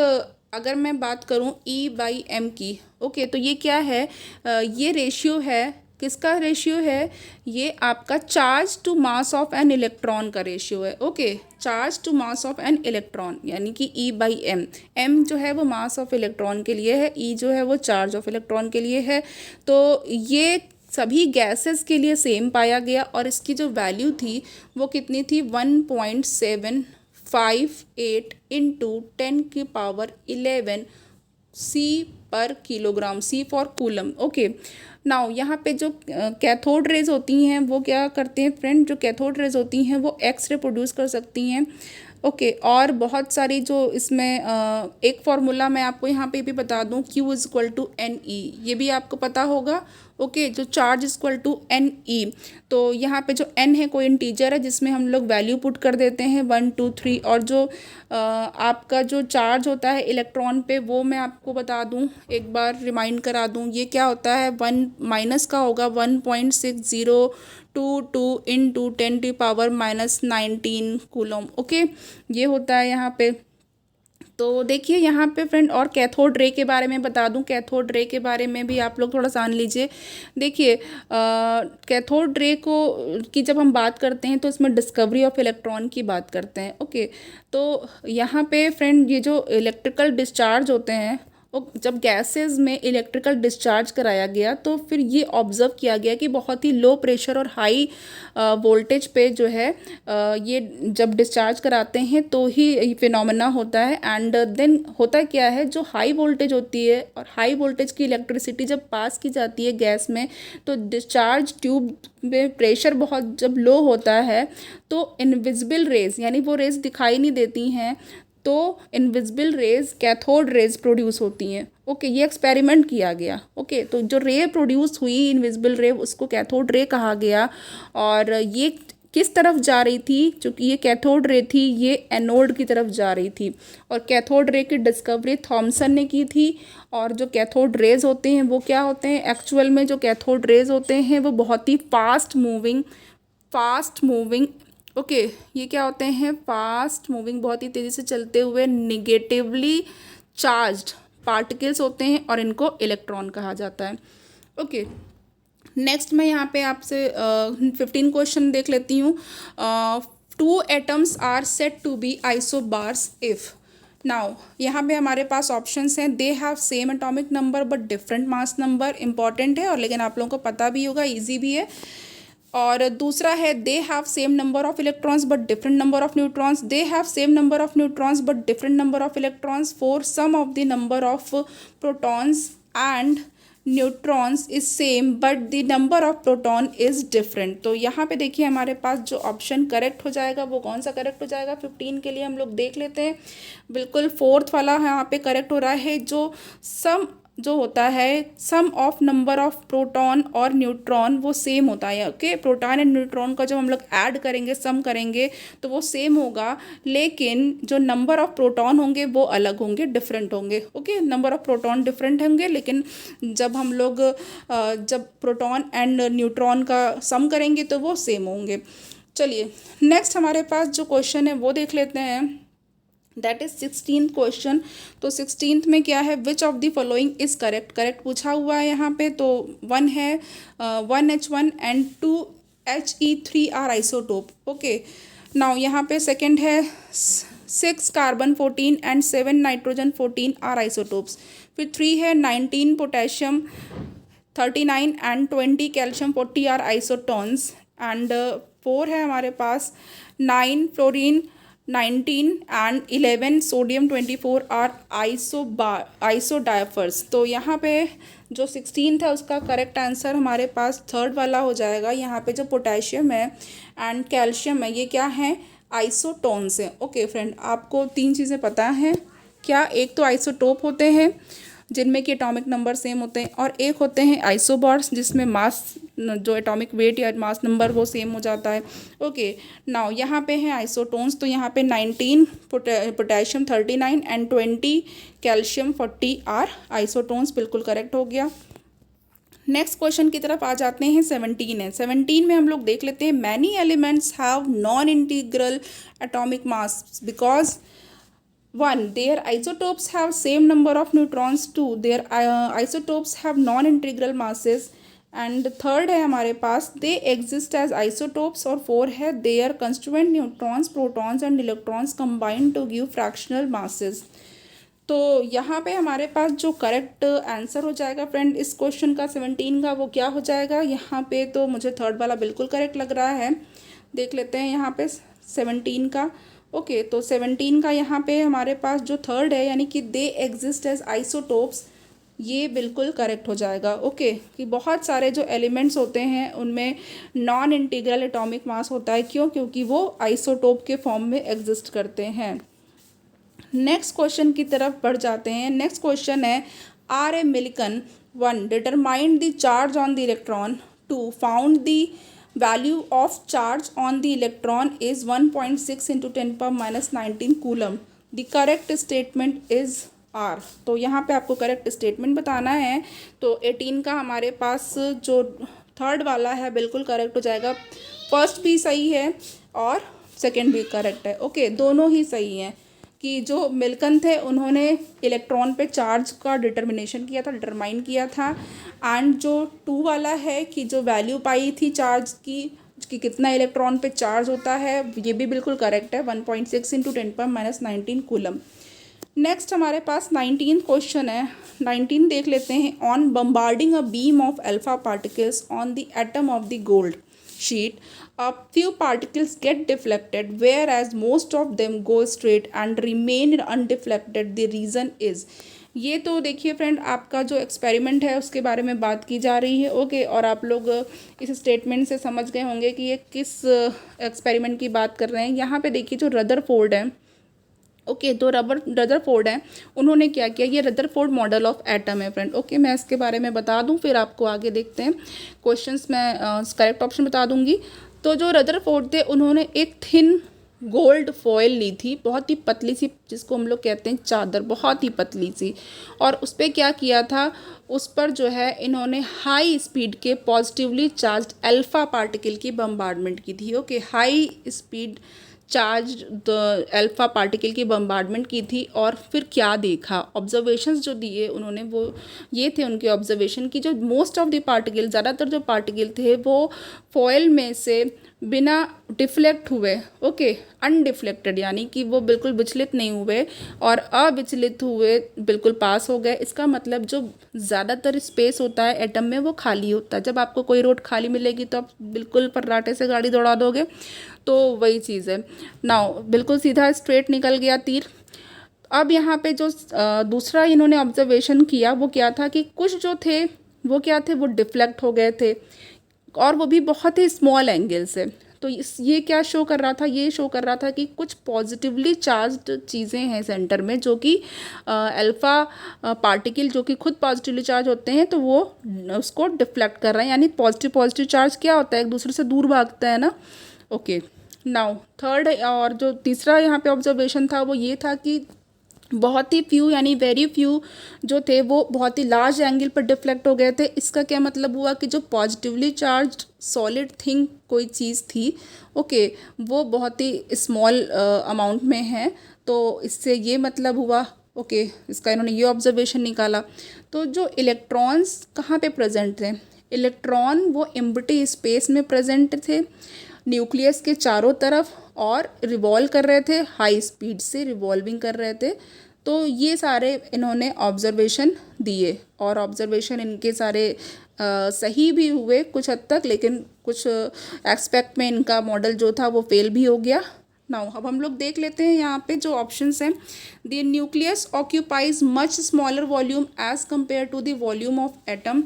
[SPEAKER 1] अगर मैं बात करूँ E/m की, ओके, तो ये क्या है, ये रेशियो है, किसका रेशियो है, ये आपका charge to mass of an electron का रेशियो है। Okay, charge to mass of an electron, यानी कि E/m। m जो है वो मास ऑफ इलेक्ट्रॉन के लिए है, E जो है वो चार्ज ऑफ इलेक्ट्रॉन के लिए है। तो ये सभी गैसेस के लिए सेम पाया गया, और इसकी जो वैल्यू थी वो कितनी थी, 1.758 into 10⁻11 C/किलोग्राम, C for coulomb. Okay, now यहाँ पे जो कैथोड रेज होती हैं वो क्या करते हैं फ्रेंड, जो कैथोड रेज होती हैं वो एक्स रे प्रोड्यूस कर सकती हैं। ओके, और बहुत सारी जो इसमें एक फार्मूला मैं आपको यहाँ पे भी बता दूँ, Q=NE, ये भी आपको पता होगा। ओके, जो चार्ज NE, तो यहाँ पे जो n है कोई इंटीजर है जिसमें हम लोग वैल्यू पुट कर देते हैं 1 2 3, और जो आपका जो चार्ज होता है इलेक्ट्रॉन पे वो मैं आपको बता दूँ, एक बार रिमाइंड करा दूँ, ये क्या होता है, 1 माइनस का होगा 1.6022 इंटू 10⁻⁻19 कूलम। ओके, ये होता है यहाँ पे। तो देखिए यहाँ पे फ्रेंड, और कैथोड रे के बारे में बता दूं, कैथोड रे के बारे में भी आप लोग थोड़ा जान लीजिए। देखिए कैथोड रे को की जब हम बात करते हैं तो इसमें डिस्कवरी ऑफ इलेक्ट्रॉन की बात करते हैं। ओके, तो यहाँ पे फ्रेंड ये जो इलेक्ट्रिकल डिस्चार्ज होते हैं, जब गैसेस में इलेक्ट्रिकल डिस्चार्ज कराया गया तो फिर ये ऑब्ज़र्व किया गया कि बहुत ही लो प्रेशर और हाई वोल्टेज पे जो है ये जब डिस्चार्ज कराते हैं तो ही फिनोमेना होता है। एंड देन होता क्या है, जो हाई वोल्टेज होती है और हाई वोल्टेज की इलेक्ट्रिसिटी जब पास की जाती है गैस में, तो डिस्चार्ज ट्यूब में प्रेशर बहुत जब लो होता है तो इनविजिबल रेज, यानी वो रेज दिखाई नहीं देती हैं, तो invisible rays cathode rays produce होती हैं। ओके, ये एक्सपेरिमेंट किया गया। ओके, तो जो रे प्रोड्यूस हुई इनविजिबल रे, उसको कैथोड रे कहा गया। और ये किस तरफ जा रही थी, चूँकि ये कैथोड रे थी, ये एनोड की तरफ जा रही थी। और कैथोड रे की डिस्कवरी थॉमसन ने की थी। और जो कैथोड रेज होते हैं वो क्या होते हैं, एक्चुअल में जो कैथोड रेज होते हैं वो बहुत ही फास्ट मूविंग ओके, ये क्या होते हैं, फास्ट मूविंग, बहुत ही तेज़ी से चलते हुए निगेटिवली चार्ज्ड पार्टिकल्स होते हैं, और इनको इलेक्ट्रॉन कहा जाता है। ओके, नेक्स्ट मैं यहाँ पे आपसे 15 क्वेश्चन देख लेती हूँ। 2 atoms are set to be isobars if. Now यहाँ पे हमारे पास ऑप्शंस हैं, they have same atomic number but different mass number, important है और लेकिन आप लोगों को पता भी होगा, इजी भी है। और दूसरा है, they have same number of electrons but different number of neutrons, they have same number of neutrons but different number of electrons, four sum of the number of protons and neutrons is same but the number of proton is different. तो यहाँ पे देखिए हमारे पास जो option correct हो जाएगा वो कौन सा करेक्ट हो जाएगा, 15 के लिए हम लोग देख लेते हैं। बिल्कुल 4th वाला यहाँ पे करेक्ट हो रहा है, जो होता है सम ऑफ नंबर ऑफ प्रोटॉन और न्यूट्रॉन वो सेम होता है। ओके, प्रोटॉन एंड न्यूट्रॉन का जब हम लोग ऐड करेंगे, सम करेंगे तो वो सेम होगा, लेकिन जो नंबर ऑफ प्रोटॉन होंगे वो अलग होंगे, डिफरेंट होंगे। Okay, number of proton different होंगे, लेकिन जब हम लोग जब प्रोटॉन एंड न्यूट्रॉन का सम करेंगे तो वो सेम होंगे। चलिए नेक्स्ट हमारे पास जो क्वेश्चन है वो देख लेते हैं, दैट इज 16th क्वेश्चन। तो 16th में क्या है, विच of the following is correct पूछा हुआ है यहाँ पे। तो 1 है 1H1 and 2 He3 isotope. Okay, now यहाँ पे सेकेंड है 6 carbon 14 and 7 nitrogen 14 are isotopes. फिर 3 है 19 potassium 39 and 20 calcium 40 are isotones. And 4 है हमारे पास 9 fluorine 19 and 11 sodium 24 are isodiaphers. तो यहाँ पे जो 16 था उसका करेक्ट आंसर हमारे पास थर्ड वाला हो जाएगा। यहाँ पे जो पोटेशियम है एंड कैल्शियम है ये क्या है, आइसोटोन्स है। ओके फ्रेंड, आपको 3 चीज़ें पता हैं क्या, एक तो आइसोटोप होते हैं जिनमें कि एटॉमिक नंबर सेम होते हैं, और एक होते हैं आइसोबॉर्स जिसमें मास जो एटॉमिक वेट या मास नंबर वो सेम हो जाता है। ओके, नाउ यहाँ पे है आइसोटोन्स, तो यहाँ पे 19 potassium 39 and 20 calcium 40 are isotones, बिल्कुल करेक्ट हो गया। नेक्स्ट क्वेश्चन की तरफ आ जाते हैं। 17 है। 17 में हम लोग देख लेते हैं, many elements have non integral atomic mass because 1. Their isotopes have same number of neutrons. 2. Their isotopes have non-integral masses. And third है हमारे पास they exist as isotopes. और 4 है their constituent neutrons, protons and electrons combine to give fractional masses. तो यहाँ पे हमारे पास जो correct answer हो जाएगा फ्रेंड इस क्वेश्चन का 17 का, वो क्या हो जाएगा यहाँ पे, तो मुझे थर्ड वाला बिल्कुल करेक्ट लग रहा है। देख लेते हैं यहाँ पे 17 का। ओके, तो 17 का यहाँ पे हमारे पास जो थर्ड है यानी कि दे एग्जिस्ट एज आइसोटोप्स, ये बिल्कुल करेक्ट हो जाएगा। ओके, कि बहुत सारे जो एलिमेंट्स होते हैं उनमें नॉन इंटीग्रल एटॉमिक मास होता है। क्यों? क्योंकि वो आइसोटोप के फॉर्म में एग्जिस्ट करते हैं। नेक्स्ट क्वेश्चन की तरफ बढ़ जाते हैं। नेक्स्ट क्वेश्चन है, R A Millikan 1 determined the charge on the electron, 2 found the value of charge on the electron is 1.6 into 10 power minus 19 coulomb. the correct statement is R। तो यहाँ पे आपको करेक्ट स्टेटमेंट बताना है। तो 18 का हमारे पास जो थर्ड वाला है बिल्कुल करेक्ट हो जाएगा। फर्स्ट भी सही है और सेकंड भी करेक्ट है। ओके, दोनों ही सही हैं कि जो मिल्कन थे उन्होंने इलेक्ट्रॉन पे चार्ज का डिटर्मिनेशन किया था, डिटरमाइन किया था। एंड जो 2 वाला है कि जो वैल्यू पाई थी चार्ज की कि कितना इलेक्ट्रॉन पे चार्ज होता है, ये भी बिल्कुल करेक्ट है, 1.6 into 10 power minus 19 coulomb. Next हमारे पास 19 क्वेश्चन है। 19 देख लेते हैं। On bombarding a beam of alpha particles on the atom of the gold sheet, a few particles get deflected whereas most of them go straight and remain undeflected. The reason is, ये तो देखिए friend आपका जो experiment है उसके बारे में बात की जा रही है। ओके, और आप लोग इस स्टेटमेंट से समझ गए होंगे कि ये किस एक्सपेरिमेंट की बात कर रहे हैं। यहाँ पे देखिए जो रदरफोर्ड है, ओके, तो रदरफोर्ड है, उन्होंने क्या किया, ये रदरफोर्ड मॉडल ऑफ एटम है फ्रेंड। ओके, मैं इसके बारे में बता दूं फिर आपको आगे देखते हैं क्वेश्चंस में करेक्ट ऑप्शन बता दूंगी। तो जो रदरफोर्ड थे उन्होंने एक थिन गोल्ड फॉयल ली थी, बहुत ही पतली सी, जिसको हम लोग कहते हैं चादर, बहुत ही पतली सी, और उस पर क्या किया था, उस पर जो है इन्होंने हाई स्पीड के पॉजिटिवली चार्ज अल्फा पार्टिकल की बम्बार्डमेंट की थी। Okay, high speed charge alpha particle की बम्बार्डमेंट की थी। और फिर क्या देखा, ऑब्जर्वेशंस जो दिए उन्होंने वो ये थे उनके ऑब्जर्वेशन की, जो मोस्ट ऑफ द पार्टिकल, ज़्यादातर जो पार्टिकल थे वो फॉयल में से बिना डिफ्लेक्ट हुए, ओके, अनडिफ्लेक्टेड, यानी कि वो बिल्कुल विचलित नहीं हुए और अविचलित हुए बिल्कुल पास हो गए। इसका मतलब जो ज़्यादातर स्पेस होता है एटम में वो खाली होता है। जब आपको कोई रोड खाली मिलेगी तो आप बिल्कुल फर्राटे से गाड़ी दौड़ा दोगे, तो वही चीज़ है। नाउ बिल्कुल सीधा स्ट्रेट निकल गया तीर। अब यहाँ पे जो दूसरा इन्होंने ऑब्जर्वेशन किया वो क्या था कि कुछ जो थे वो क्या थे, वो डिफ्लेक्ट हो गए थे, और वो भी बहुत ही स्मॉल एंगल से। तो ये क्या शो कर रहा था, ये शो कर रहा था कि कुछ पॉजिटिवली चार्ज्ड चीज़ें हैं सेंटर में, जो कि अल्फ़ा पार्टिकल जो कि खुद पॉजिटिवली चार्ज होते हैं, तो वो उसको डिफ्लेक्ट कर रहे हैं। यानी पॉजिटिव चार्ज क्या होता है, एक दूसरे से दूर भागता है ना। ओके, नाउ थर्ड और जो तीसरा यहाँ पे ऑब्जर्वेशन था वो ये था कि बहुत ही फ्यू, यानी वेरी फ्यू जो थे वो बहुत ही लार्ज एंगल पर डिफ्लेक्ट हो गए थे। इसका क्या मतलब हुआ कि जो पॉजिटिवली चार्ज सॉलिड थिंग कोई चीज़ थी, ओके, वो बहुत ही स्मॉल अमाउंट में है। तो इससे ये मतलब हुआ, ओके, इसका इन्होंने ये ऑब्जर्वेशन निकाला। तो जो इलेक्ट्रॉन्स कहाँ पे प्रेजेंट थे, इलेक्ट्रॉन वो एम्प्टी स्पेस में प्रेजेंट थे न्यूक्लियस के चारों तरफ और रिवॉल्व कर रहे थे, हाई स्पीड से रिवॉल्विंग कर रहे थे। तो ये सारे इन्होंने ऑब्जर्वेशन दिए और ऑब्जर्वेशन इनके सारे सही भी हुए कुछ हद तक, लेकिन कुछ एस्पेक्ट में इनका मॉडल जो था वो फेल भी हो गया। नाउ अब हम लोग देख लेते हैं यहाँ पे जो ऑप्शंस हैं। The nucleus occupies much smaller volume as compare to the volume of atom.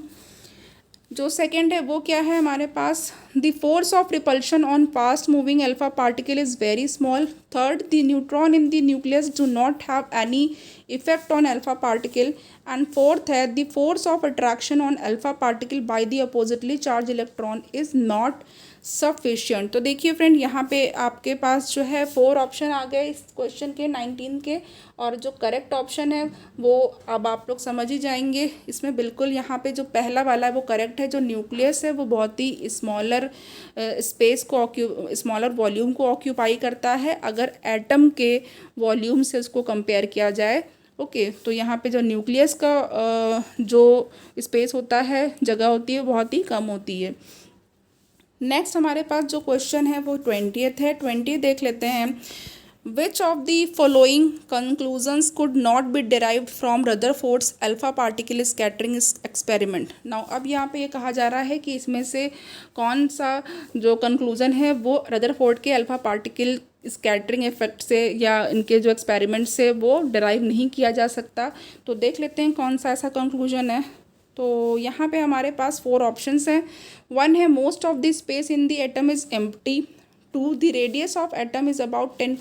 [SPEAKER 1] जो सेकेंड है वो क्या है हमारे पास, the force of repulsion on fast moving alpha particle is very small. Third, the neutron in the nucleus do not have any effect on alpha particle. And fourth है, the force of attraction on alpha particle by the oppositely charge electron is not sufficient. तो देखिए friend, यहाँ पे आपके पास जो है 4 option आ गए इस क्वेश्चन के 19 के, और जो करेक्ट ऑप्शन है वो अब आप लोग समझ ही जाएंगे। इसमें बिल्कुल यहाँ पे जो पहला वाला है वो करेक्ट है। जो न्यूक्लियस है वो बहुत ही स्मॉलर स्पेस को स्मॉलर वॉल्यूम को ऑक्यूपाई करता है अगर एटम के वॉल्यूम से उसको कंपेयर किया जाए। ओके, तो यहाँ पे जो न्यूक्लियस का जो स्पेस होता है, जगह होती है, बहुत ही कम होती है। नेक्स्ट हमारे पास जो क्वेश्चन है वो 20th है। 20 देख लेते हैं। Which of the following conclusions could not be derived from Rutherford's alpha particle scattering experiment. Now अब यहाँ पे ये कहा जा रहा है कि इसमें से कौन सा जो कंक्लूजन है वो रदरफोर्ड के अल्फा पार्टिकल स्कैटरिंग इफेक्ट से या इनके जो एक्सपेरिमेंट से वो डिराइव नहीं किया जा सकता। तो देख लेते हैं कौन सा ऐसा कंक्लूजन है। तो यहाँ पे हमारे पास 4 ऑप्शंस हैं। 1 है, most of the space in the atom is empty. 2, the radius of atom is about 10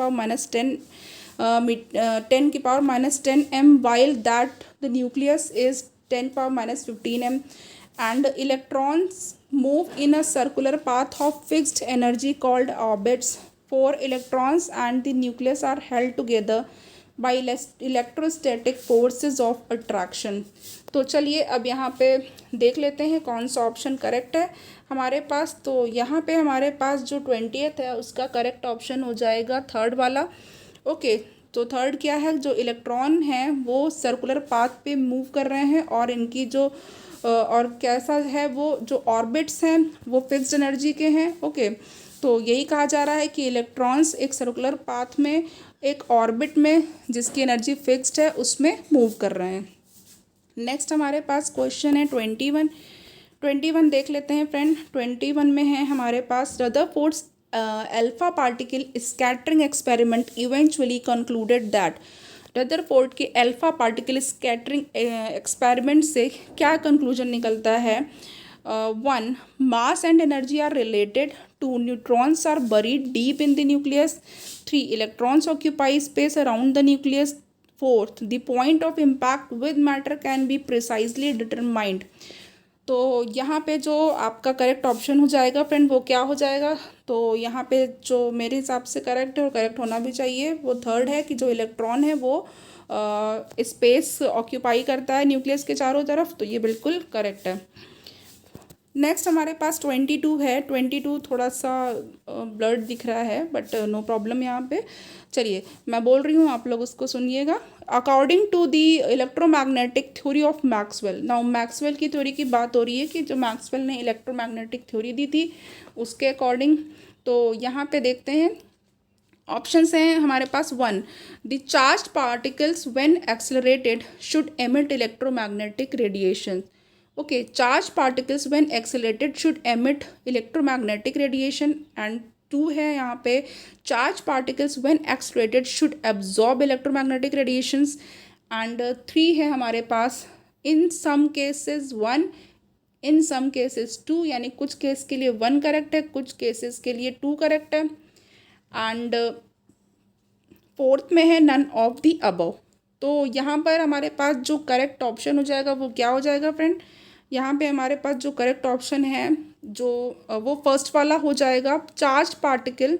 [SPEAKER 1] की power -10 m, while that the nucleus is 10 power -15 m, and electrons move in a circular path of fixed energy called orbits. 4 electrons and the nucleus are held together by electrostatic forces of attraction. तो चलिए अब यहाँ पे देख लेते हैं कौन सा ऑप्शन करेक्ट है हमारे पास। तो यहाँ पे हमारे पास जो 20th है उसका करेक्ट ऑप्शन हो जाएगा थर्ड वाला। ओके, तो थर्ड क्या है, जो इलेक्ट्रॉन हैं वो सर्कुलर पाथ पे मूव कर रहे हैं और इनकी जो और कैसा है वो जो ऑर्बिट्स हैं वो फिक्स्ड एनर्जी के हैं। ओके, तो यही कहा जा रहा है कि इलेक्ट्रॉन्स एक सर्कुलर पाथ में एक ऑर्बिट में जिसकी एनर्जी फिक्स्ड है उसमें मूव कर रहे हैं। नेक्स्ट हमारे पास क्वेश्चन है 21 देख लेते हैं फ्रेंड। 21 में है हमारे पास, Rutherford's alpha particle scattering experiment eventually concluded that. Rutherford के अल्फा पार्टिकल स्कैटरिंग एक्सपेरिमेंट से क्या कंक्लूजन निकलता है। 1, mass and energy are related. 2, neutrons are buried deep in the nucleus. 3, electrons occupy space around the nucleus. 4th, the point of impact with matter can be precisely determined. तो यहाँ पे जो आपका correct option हो जाएगा friend वो क्या हो जाएगा, तो यहाँ पे जो मेरे हिसाब से करेक्ट है और करेक्ट होना भी चाहिए वो थर्ड है कि जो इलेक्ट्रॉन है वो स्पेस ऑक्यूपाई करता है न्यूक्लियस के चारों तरफ। तो ये बिल्कुल करेक्ट है। नेक्स्ट हमारे पास 22 है। 22 थोड़ा सा ब्लर्ड दिख रहा है बट नो प्रॉब्लम यहाँ पे। चलिए मैं बोल रही हूँ, आप लोग उसको सुनिएगा। According to the electromagnetic theory of Maxwell. Now Maxwell की थ्योरी की बात हो रही है कि जो मैक्सवेल ने इलेक्ट्रोमैग्नेटिक थ्योरी दी थी उसके अकॉर्डिंग। तो यहाँ पे देखते हैं ऑप्शंस हैं हमारे पास। 1, the charged particles when accelerated should emit electromagnetic radiation. Okay, charged particles when accelerated should emit electromagnetic radiation. And 2 है यहाँ पे, charged particles when accelerated should absorb electromagnetic radiations. And 3 है हमारे पास, in some cases 1, in some cases 2, यानी कुछ case के लिए 1 correct है, कुछ केसेस के लिए 2 करेक्ट है। एंड 4th में है none of the above। तो यहाँ पर हमारे पास जो करेक्ट ऑप्शन हो जाएगा वो क्या हो जाएगा फ्रेंड, यहाँ पे हमारे पास जो करेक्ट ऑप्शन है जो वो फर्स्ट वाला हो जाएगा। चार्ज पार्टिकल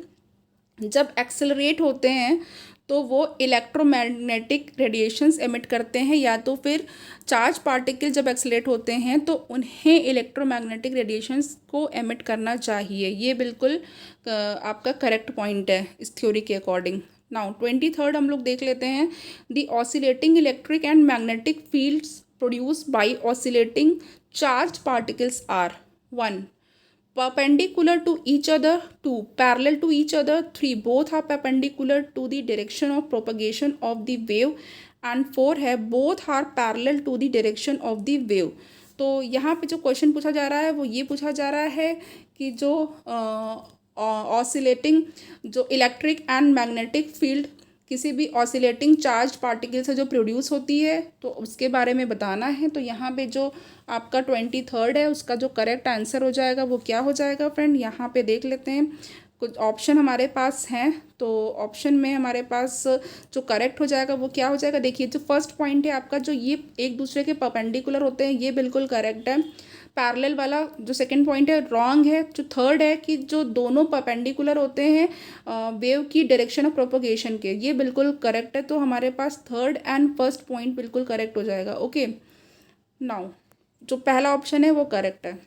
[SPEAKER 1] जब एक्सेलरेट होते हैं तो वो इलेक्ट्रोमैग्नेटिक रेडिएशंस एमिट करते हैं, या तो फिर चार्ज पार्टिकल जब एक्सेलरेट होते हैं तो उन्हें इलेक्ट्रोमैग्नेटिक रेडिएशंस को एमिट करना चाहिए। ये बिल्कुल आपका करेक्ट पॉइंट है इस थ्योरी के अकॉर्डिंग। नाउ 23rd हम लोग देख लेते हैं। The oscillating electric and magnetic fields produce by oscillating charged particles are 1 perpendicular to each other, 2 parallel to each other, 3 both are perpendicular to the direction of propagation of the wave, and 4 है both are parallel to the direction of the wave। तो यहाँ पे जो question पूछा जा रहा है वो ये पूछा जा रहा है कि जो ऑसिलेटिंग जो इलेक्ट्रिक एंड मैग्नेटिक फील्ड किसी भी ऑसिलेटिंग चार्ज पार्टिकल से जो प्रोड्यूस होती है तो उसके बारे में बताना है। तो यहाँ पे जो आपका 23 है उसका जो करेक्ट आंसर हो जाएगा वो क्या हो जाएगा फ्रेंड, यहाँ पे देख लेते हैं। कुछ ऑप्शन हमारे पास हैं, तो ऑप्शन में हमारे पास जो करेक्ट हो जाएगा वो क्या हो जाएगा। देखिए जो फर्स्ट पॉइंट है आपका, जो ये एक दूसरे के परपेंडिकुलर होते हैं, ये बिल्कुल करेक्ट है। पैरेलल वाला जो सेकंड पॉइंट है रॉन्ग है। जो थर्ड है कि जो दोनों परपेंडिकुलर होते हैं वेव की डायरेक्शन ऑफ प्रोपोगेशन के, ये बिल्कुल करेक्ट है। तो हमारे पास थर्ड एंड फर्स्ट पॉइंट बिल्कुल करेक्ट हो जाएगा। ओके, नाउ जो पहला ऑप्शन है वो करेक्ट है।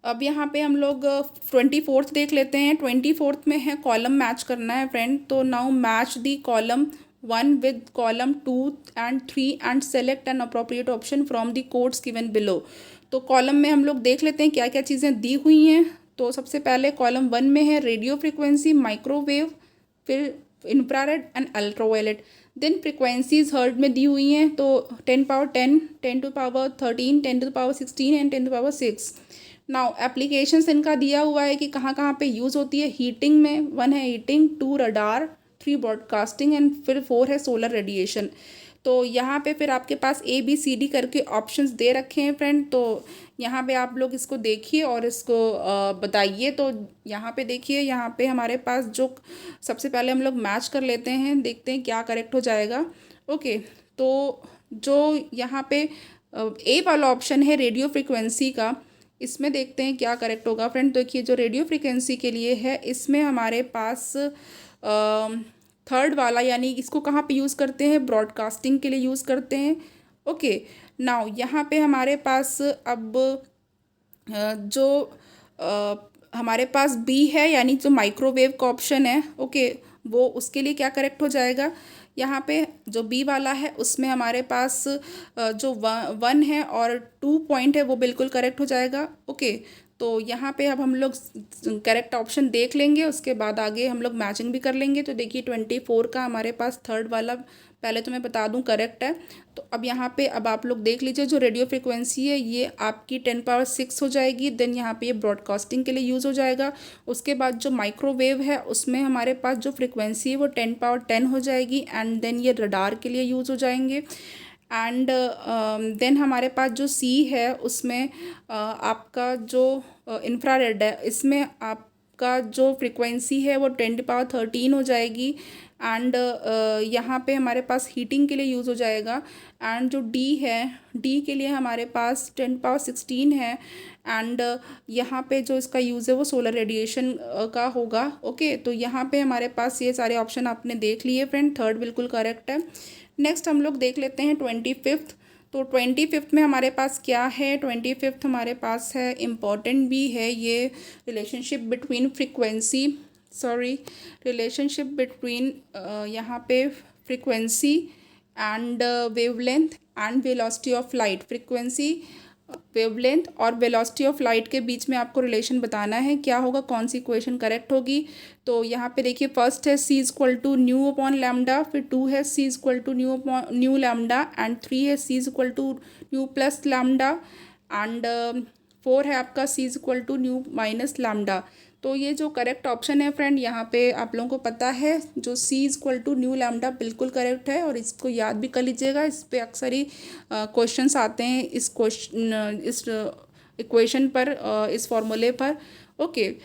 [SPEAKER 1] अब यहाँ पे हम लोग 24 देख लेते हैं। 24 में है कॉलम मैच करना है फ्रेंड। तो now match the column 1 with column 2 and 3 and select an appropriate option from the codes given below. तो कॉलम में हम लोग देख लेते हैं क्या क्या चीज़ें दी हुई हैं। तो सबसे पहले कॉलम 1 में है रेडियो फ्रिक्वेंसी, माइक्रोवेव, फिर infrared and ultraviolet. Then frequencies hertz में दी हुई हैं, तो 10^10, 10^13, 10^16 एंड 10^6। नाउ एप्लीकेशंस इनका दिया हुआ है कि कहाँ कहाँ पे यूज़ होती है। हीटिंग में 1 है हीटिंग, 2 रडार, 3 ब्रॉडकास्टिंग एंड फिर 4 है सोलर रेडिएशन। तो यहाँ पे फिर आपके पास ABCD करके ऑप्शंस दे रखे हैं फ्रेंड। तो यहाँ पे आप लोग इसको देखिए और इसको बताइए। तो यहाँ पे देखिए, यहाँ पे हमारे पास जो सबसे पहले हम लोग मैच कर लेते हैं, देखते हैं क्या करेक्ट हो जाएगा। ओके, तो जो यहाँ पे A वाला ऑप्शन है रेडियो फ्रिक्वेंसी का, इसमें देखते हैं क्या करेक्ट होगा फ्रेंड। देखिए जो रेडियो फ्रिक्वेंसी के लिए है, इसमें हमारे पास थर्ड वाला, यानी इसको कहाँ पे यूज़ करते हैं, ब्रॉडकास्टिंग के लिए यूज़ करते हैं। ओके, नाउ यहाँ पे हमारे पास अब जो हमारे पास बी है, यानी जो माइक्रोवेव का ऑप्शन है, ओके, वो उसके लिए क्या करेक्ट हो जाएगा। यहाँ पे जो बी वाला है उसमें हमारे पास जो 1 है और 2 पॉइंट है वो बिल्कुल करेक्ट हो जाएगा। ओके, तो यहाँ पे अब हम लोग करेक्ट ऑप्शन देख लेंगे, उसके बाद आगे हम लोग मैचिंग भी कर लेंगे। तो देखिए 24 का हमारे पास थर्ड वाला, पहले तो मैं बता दूं, करेक्ट है। तो अब यहाँ पे अब आप लोग देख लीजिए, जो रेडियो फ्रिक्वेंसी है ये आपकी 10^6 हो जाएगी। देन यहाँ पे ये ब्रॉडकास्टिंग के लिए यूज़ हो जाएगा। उसके बाद जो माइक्रोवेव है उसमें हमारे पास जो फ्रिक्वेंसी है वो 10^10 हो जाएगी। एंड देन ये रडार के लिए यूज़ हो जाएंगे। एंड देन हमारे पास जो सी है उसमें आपका जो इंफ्रारेड है, इसमें आपका जो फ्रिक्वेंसी है वो 10^13 हो जाएगी। एंड यहाँ पे हमारे पास हीटिंग के लिए यूज़ हो जाएगा। एंड जो डी है, डी के लिए हमारे पास 10^16 है। एंड यहाँ पे जो इसका यूज़ है वो सोलर रेडिएशन का होगा। ओके, तो यहाँ पे हमारे पास ये सारे ऑप्शन आपने देख लिए फ्रेंड, थर्ड बिल्कुल करेक्ट है। नेक्स्ट हम लोग देख लेते हैं 25। तो 25 में हमारे पास क्या है, 25 हमारे पास है, इम्पॉर्टेंट भी है ये, relationship between frequency, relationship between यहाँ पे frequency and wavelength and velocity of light. Frequency, wavelength और वेलोसिटी ऑफ लाइट के बीच में आपको रिलेशन बताना है, क्या होगा, कौन सी इक्वेशन करेक्ट होगी। तो यहाँ पे देखिए फर्स्ट है C=μ/λ, फिर 2 है C=μ/λ एंड 3 है C=μ+λ एंड 4 है आपका C=μ-λ। तो ये जो करेक्ट ऑप्शन है फ्रेंड, यहाँ पे आप लोगों को पता है जो C=μ बिल्कुल करेक्ट है। और इसको याद भी कर लीजिएगा, इस पे अक्सर ही क्वेश्चंस आते हैं इस इक्वेशन पर, इस फॉर्मूले पर। ओके,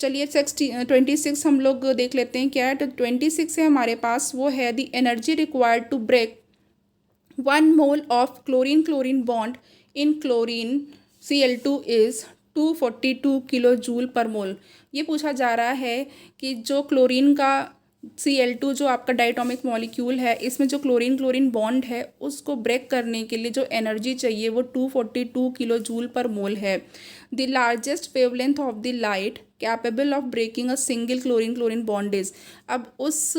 [SPEAKER 1] चलिए 26 हम लोग देख लेते हैं क्या है। तो 26 है हमारे पास, वो है the energy required to break 1 mole of chlorine bond in chlorine Cl2 is 242 kilo joule per mole. ये पूछा जा रहा है कि जो क्लोरीन का Cl2 जो आपका डायटोमिक मॉलिक्यूल है, इसमें जो क्लोरीन बॉन्ड है उसको ब्रेक करने के लिए जो एनर्जी चाहिए वो 242 किलो जूल पर मोल है। The largest wavelength of the light capable of breaking a single chlorine chlorine bondage. अब उस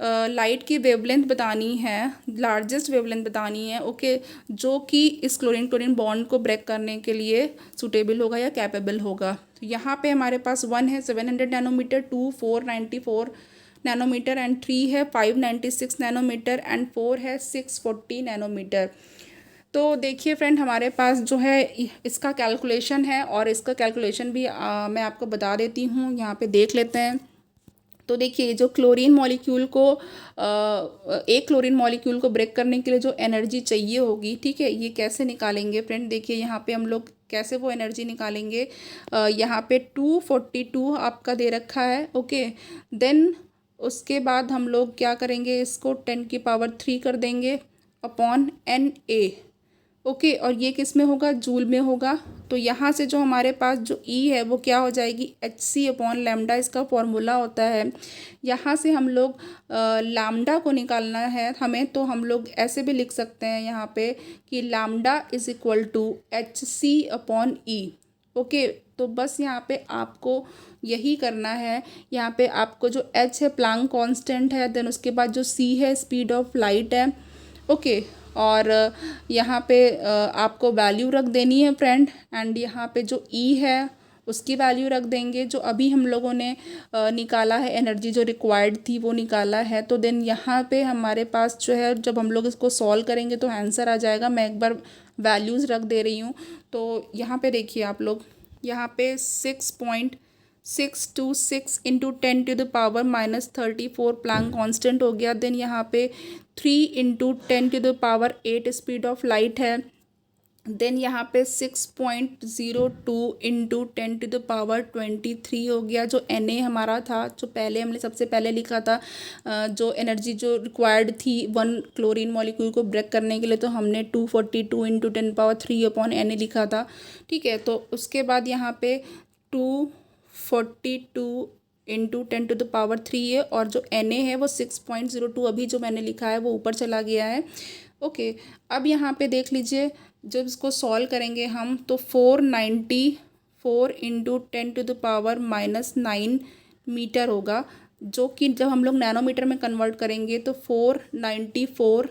[SPEAKER 1] लाइट की वेवलेंथ बतानी है, लार्जेस्ट वेवलेंथ बतानी है, ओके, जो कि इस क्लोरीन क्लोरीन बॉन्ड को ब्रेक करने के लिए सुटेबल होगा या कैपेबल होगा। तो यहाँ पे हमारे पास 1 है 700 नैनोमीटर, 2 494 नैनोमीटर एंड 3 है 596 नैनोमीटर एंड 4 है 640 नैनोमीटर। तो देखिए फ्रेंड, हमारे पास जो है इसका कैलकुलेशन है और इसका कैलकुलेशन भी मैं आपको बता देती हूँ, यहाँ पे देख लेते हैं। तो देखिए जो क्लोरीन मॉलिक्यूल को एक क्लोरीन मॉलिक्यूल को ब्रेक करने के लिए जो एनर्जी चाहिए होगी, ठीक है, ये कैसे निकालेंगे फ्रेंड, देखिए यहाँ पे हम लोग कैसे वो एनर्जी निकालेंगे। यहाँ पे 242 आपका दे रखा है, ओके। देन उसके बाद हम लोग क्या करेंगे, इसको 10⁻³ कर देंगे अपॉन Na, ओके। और ये किस में होगा, जूल में होगा। तो यहाँ से जो हमारे पास जो E है वो क्या हो जाएगी, Hc/λ, इसका फॉर्मूला होता है। यहाँ से हम लोग लैम्डा को निकालना है हमें, तो हम लोग ऐसे भी लिख सकते हैं यहाँ पे कि lambda is equal to Hc/E, okay. तो बस यहाँ पे आपको यही करना है। यहाँ पे आपको जो H है प्लैंक कांस्टेंट है, देन उसके बाद जो C है स्पीड ऑफ लाइट है, ओके। और यहाँ पे आपको वैल्यू रख देनी है फ्रेंड, एंड यहाँ पे जो E है उसकी वैल्यू रख देंगे, जो अभी हम लोगों ने निकाला है, एनर्जी जो रिक्वायर्ड थी वो निकाला है। तो देन यहाँ पे हमारे पास जो है, जब हम लोग इसको सॉल्व करेंगे तो आंसर आ जाएगा। मैं एक बार वैल्यूज़ रख दे रही हूँ। तो यहाँ पे देखिए आप लोग, यहाँ पे 6.626 इंटू 10⁻⁻34 प्लैंक कांस्टेंट हो गया। देन यहाँ पे 3 इंटू 10⁸ स्पीड ऑफ लाइट है। देन यहाँ पे 6.02 इंटू 10⁻23 हो गया, जो Na हमारा था, जो पहले हमने सबसे पहले लिखा था, जो एनर्जी जो रिक्वायर्ड थी 1 क्लोरीन मॉलिक्यूल को ब्रेक करने के लिए, तो हमने 242 इंटू 10⁻³ अपॉन Na लिखा था, ठीक है। तो उसके बाद यहाँ पे 242 इंटू 10⁻³ है, और जो Na है वो 6.02 अभी जो मैंने लिखा है वो ऊपर चला गया है, ओके। अब यहाँ पे देख लीजिए, जब इसको सॉल्व करेंगे हम तो 494 इंटू 10⁻⁻9 मीटर होगा, जो कि जब हम लोग नैनोमीटर में कन्वर्ट करेंगे तो 494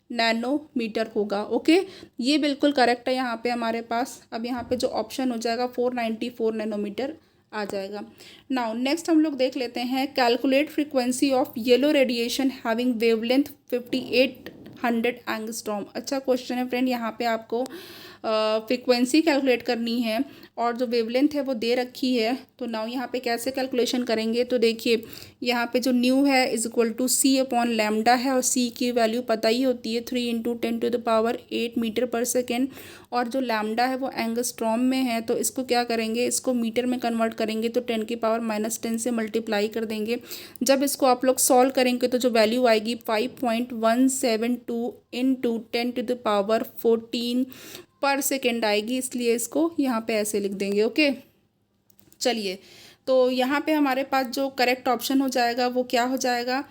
[SPEAKER 1] नैनोमीटर होगा, ओके। ये बिल्कुल करेक्ट है यहाँ पे हमारे पास। अब यहाँ पे जो ऑप्शन हो जाएगा 494 नैनोमीटर आ जाएगा। नाउ नेक्स्ट हम लोग देख लेते हैं, calculate frequency of yellow radiation having wavelength 5800 angstrom. अच्छा क्वेश्चन है फ्रेंड, यहाँ पे आपको फ्रीक्वेंसी कैलकुलेट करनी है और जो वेवलेंथ है वो दे रखी है। तो नाउ यहाँ पे कैसे कैलकुलेशन करेंगे, तो देखिए यहाँ पे जो न्यू है इज इक्वल टू C/λ है, और C की वैल्यू पता ही होती है 3 इंटू 10⁸ मीटर पर सेकेंड, और जो लैम्डा है वो एंगस्ट्रॉम में है। तो इसको क्या करेंगे, इसको मीटर में कन्वर्ट करेंगे तो 10⁻⁻10 से मल्टीप्लाई कर देंगे। जब इसको आप लोग सॉल्व करेंगे तो जो वैल्यू आएगी 5.172 इंटू 10⁻14 पर सेकेंड आएगी, इसलिए इसको यहाँ पे ऐसे लिख देंगे, ओके। चलिए, तो यहाँ पे हमारे पास जो करेक्ट ऑप्शन हो जाएगा वो क्या हो जाएगा,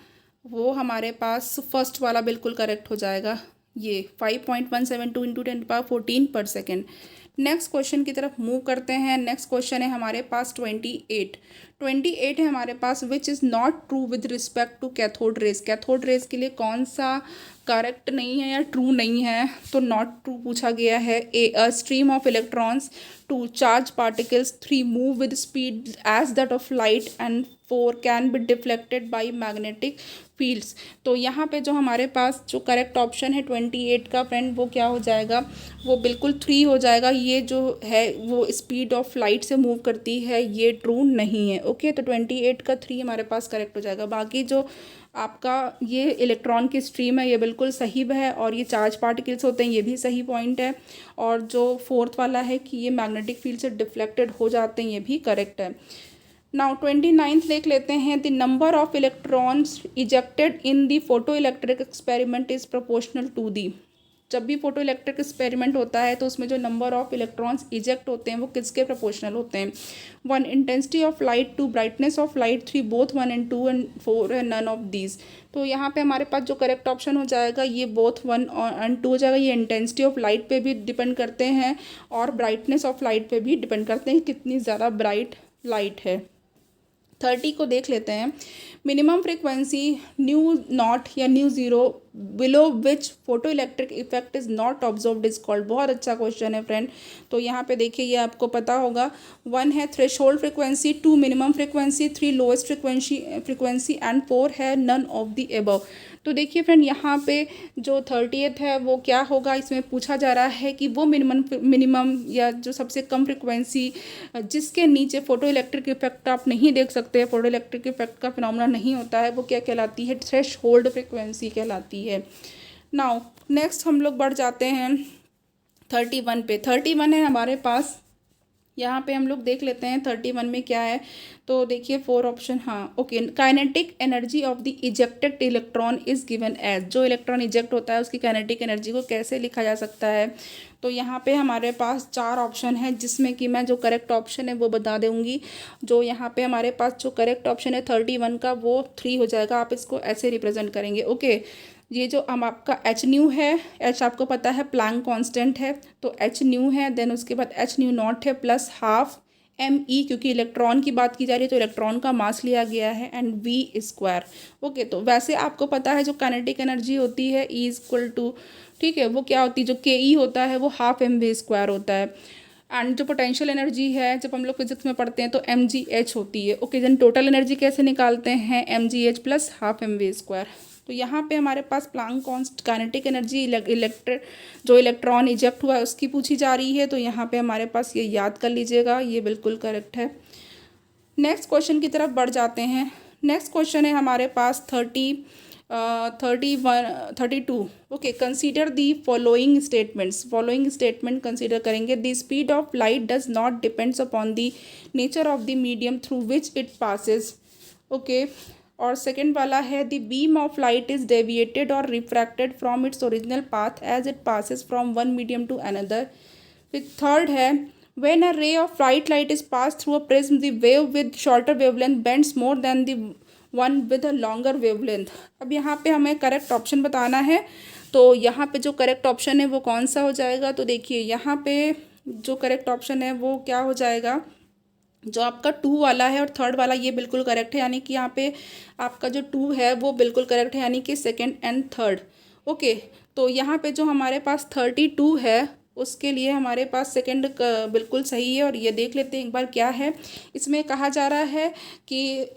[SPEAKER 1] वो हमारे पास फर्स्ट वाला बिल्कुल करेक्ट हो जाएगा, ये 5.172 इंटू 10⁻14 पर सेकेंड। नेक्स्ट क्वेश्चन की तरफ मूव करते हैं। नेक्स्ट क्वेश्चन है हमारे पास 28 है हमारे पास, which is not true with respect to cathode rays. Cathode rays के लिए कौन सा करेक्ट नहीं है या ट्रू नहीं है, तो नॉट ट्रू पूछा गया है। A stream of electrons two charge particles 3 move with speed as that of light and 4 can be deflected by magnetic fields. तो यहाँ पे जो हमारे पास जो करेक्ट ऑप्शन है 28 का फ्रेंड, वो क्या हो जाएगा, वो बिल्कुल 3 हो जाएगा। ये जो है वो स्पीड ऑफ लाइट से मूव करती है, ये ट्रू नहीं है, ओके। तो 28 का 3 हमारे पास करेक्ट हो जाएगा। बाकी जो आपका ये इलेक्ट्रॉन की स्ट्रीम है ये बिल्कुल सही है, और ये चार्ज पार्टिकल्स होते हैं ये भी सही पॉइंट है, और जो फोर्थ वाला है कि ये मैग्नेटिक फील्ड से डिफ्लेक्टेड हो जाते हैं, ये भी करेक्ट है। नाउ 29 देख लेते हैं, the number of electrons ejected in the photoelectric experiment is proportional to the. जब भी फोटो इलेक्ट्रिक एक्सपेरिमेंट होता है तो उसमें जो नंबर ऑफ इलेक्ट्रॉन्स इजेक्ट होते हैं वो किसके प्रोपोर्शनल होते हैं, 1 intensity of light, 2 brightness of light, 3 both 1 and 2 and 4 and none of these। तो यहाँ पे हमारे पास जो करेक्ट ऑप्शन हो जाएगा ये बोथ 1 and 2 हो जाएगा। ये इंटेंसिटी ऑफ लाइट पे भी डिपेंड करते हैं और ब्राइटनेस ऑफ लाइट पे भी डिपेंड करते हैं कितनी ज़्यादा ब्राइट लाइट है। 30 को देख लेते हैं। मिनिमम फ्रिक्वेंसी न्यू नॉट या new zero below which photo electric effect is not observed is called. बहुत अच्छा क्वेश्चन है फ्रेंड। तो यहाँ पे देखिए ये आपको पता होगा। 1 है threshold frequency, 2 minimum frequency, 3 lowest frequency and 4 है नन ऑफ द एबव। तो देखिए फ्रेंड यहाँ पे जो 30th है वो क्या होगा, इसमें पूछा जा रहा है कि वो मिनिमम या जो सबसे कम फ्रिक्वेंसी जिसके नीचे फोटो इलेक्ट्रिक इफेक्ट आप नहीं देख सकते, फोटो इलेक्ट्रिक इफेक्ट का फिनोमेना नहीं होता है, वो क्या कहलाती है, थ्रेशोल्ड फ्रिक्वेंसी कहलाती है। नाउ नेक्स्ट हम लोग बढ़ जाते हैं 31 पे। 31 है हमारे पास, यहाँ पे हम लोग देख लेते हैं 31 में क्या है। तो देखिए 4 ऑप्शन, हाँ okay. Kinetic energy of the ejected electron is given as. जो इलेक्ट्रॉन इजेक्ट होता है उसकी काइनेटिक एनर्जी को कैसे लिखा जा सकता है। तो यहाँ पे हमारे पास 4 ऑप्शन है, जिसमें कि मैं जो करेक्ट ऑप्शन है वो बता दूँगी। जो यहाँ पे हमारे पास जो करेक्ट ऑप्शन है 31 का वो 3 हो जाएगा। आप इसको ऐसे रिप्रेजेंट करेंगे, ओके। ये जो हम आपका एच न्यू है, एच आपको पता है प्लैंक कांस्टेंट है, तो एच न्यू है, देन उसके बाद एच न्यू नॉट है प्लस हाफ एम ई, क्योंकि इलेक्ट्रॉन की बात की जा रही है तो इलेक्ट्रॉन का मास लिया गया है, एंड वी स्क्वायर। ओके, तो वैसे आपको पता है जो काइनेटिक एनर्जी होती है ई इक्वल टू, ठीक है, वो क्या होती है, जो के ई होता है वो हाफ एम वी स्क्वायर होता है। एंड जो पोटेंशियल एनर्जी है जब हम लोग फिजिक्स में पढ़ते हैं तो एम जी एच होती है। ओके, देन टोटल एनर्जी कैसे निकालते हैं, M G H plus half M V square. तो यहाँ पे हमारे पास प्लैंक कांस्टेंट काइनेटिक एनर्जी जो इलेक्ट्रॉन इजेक्ट हुआ है उसकी पूछी जा रही है। तो यहाँ पे हमारे पास ये याद कर लीजिएगा, ये बिल्कुल करेक्ट है। नेक्स्ट क्वेश्चन की तरफ बढ़ जाते हैं। नेक्स्ट क्वेश्चन है हमारे पास 32। Okay, consider the following statements. Following statement consider करेंगे। The speed of light does not depends upon the nature of the medium through which it passes. Okay, और सेकेंड वाला है the beam of light is deviated और refracted from its original path as it passes from one medium to another. फिर third है when a ray of bright light is passed through a prism the wave with shorter wavelength bends more than the one with a longer wavelength। अब यहाँ पे हमें correct option बताना है। तो यहाँ पे जो करेक्ट ऑप्शन है वो कौन सा हो जाएगा, तो देखिए यहाँ पे जो करेक्ट ऑप्शन है वो क्या हो जाएगा, जो आपका 2 वाला है और थर्ड वाला ये बिल्कुल करेक्ट है, यानी कि यहाँ पे आपका जो 2 है वो बिल्कुल करेक्ट है, यानी कि सेकेंड एंड थर्ड। ओके, तो यहाँ पे जो हमारे पास 32 है उसके लिए हमारे पास सेकंड बिल्कुल सही है। और ये देख लेते हैं एक बार क्या है। इसमें कहा जा रहा है कि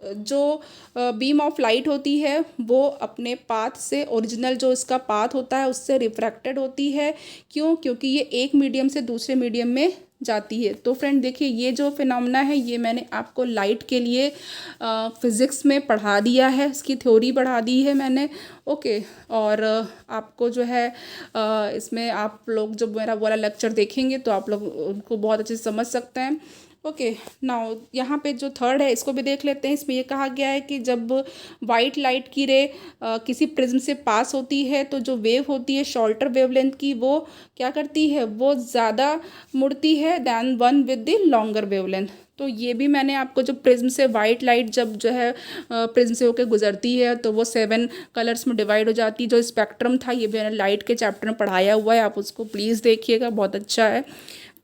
[SPEAKER 1] जो बीम ऑफ लाइट होती है वो अपने पाथ से, ओरिजिनल जो इसका पाथ होता है उससे रिफ्रैक्टेड होती है। क्यों, क्योंकि ये एक मीडियम से दूसरे मीडियम में जाती है। तो फ्रेंड देखिए ये जो फिनोमेना है ये मैंने आपको लाइट के लिए फिज़िक्स में पढ़ा दिया है, इसकी थ्योरी बढ़ा दी है मैंने। ओके, और आपको जो है इसमें आप लोग जब मेरा वाला लेक्चर देखेंगे तो आप लोग उनको बहुत अच्छे से समझ सकते हैं। ओके, नाउ यहाँ पे जो थर्ड है इसको भी देख लेते हैं। इसमें ये कहा गया है कि जब वाइट लाइट की रे किसी प्रिज्म से पास होती है तो जो वेव होती है शॉर्टर वेवलेंथ की वो क्या करती है, वो ज़्यादा मुड़ती है then one with the longer wavelength. तो ये भी मैंने आपको, जो प्रिज्म से वाइट लाइट जब जो है प्रिज्म से होकर गुजरती है तो वो 7 कलर्स में डिवाइड हो जाती है। जो स्पेक्ट्रम था ये भी मैंने लाइट के चैप्टर में पढ़ाया हुआ है, आप उसको प्लीज़ देखिएगा, बहुत अच्छा है।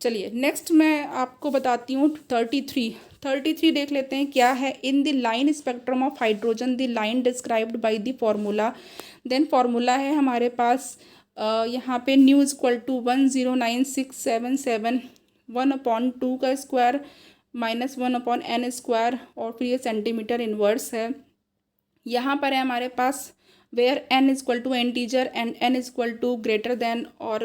[SPEAKER 1] चलिए नेक्स्ट मैं आपको बताती हूँ 33 देख लेते हैं क्या है। In the line spectrum of hydrogen the line described by the formula. Then formula है हमारे पास यहाँ पे न्यू इक्वल टू 109677 1/2 का स्क्वायर -1/n², और फिर ये सेंटीमीटर इनवर्स है। यहाँ पर है हमारे पास where n equal to integer and n equal to greater than और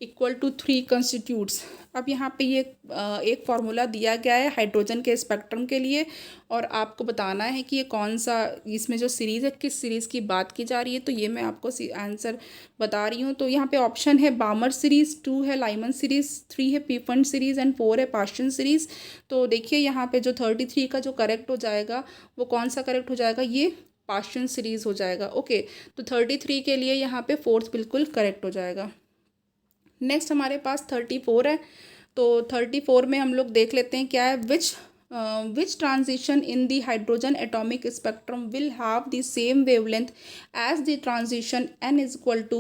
[SPEAKER 1] इक्वल टू 3 कंस्टिट्यूट्स। अब यहाँ पे ये एक फार्मूला दिया गया है हाइड्रोजन के स्पेक्ट्रम के लिए, और आपको बताना है कि ये कौन सा, इसमें जो सीरीज़ है किस सीरीज़ की बात की जा रही है। तो ये मैं आपको आंसर बता रही हूँ। तो यहाँ पे ऑप्शन है बामर सीरीज़, 2 है लाइमन सीरीज़, 3 है पीफंड सीरीज़ एंड 4 है पाश्चन सीरीज़। तो देखिए यहाँ पे जो 33 का जो करेक्ट हो जाएगा वो कौन सा करेक्ट हो जाएगा, ये पाश्चन सीरीज़ हो जाएगा। ओके, तो 33 के लिए यहाँ पे 4th बिल्कुल करेक्ट हो जाएगा। नेक्स्ट हमारे पास 34 है। तो 34 में हम लोग देख लेते हैं क्या है। Which transition in the hydrogen atomic spectrum will have the same wavelength as the transition n is equal to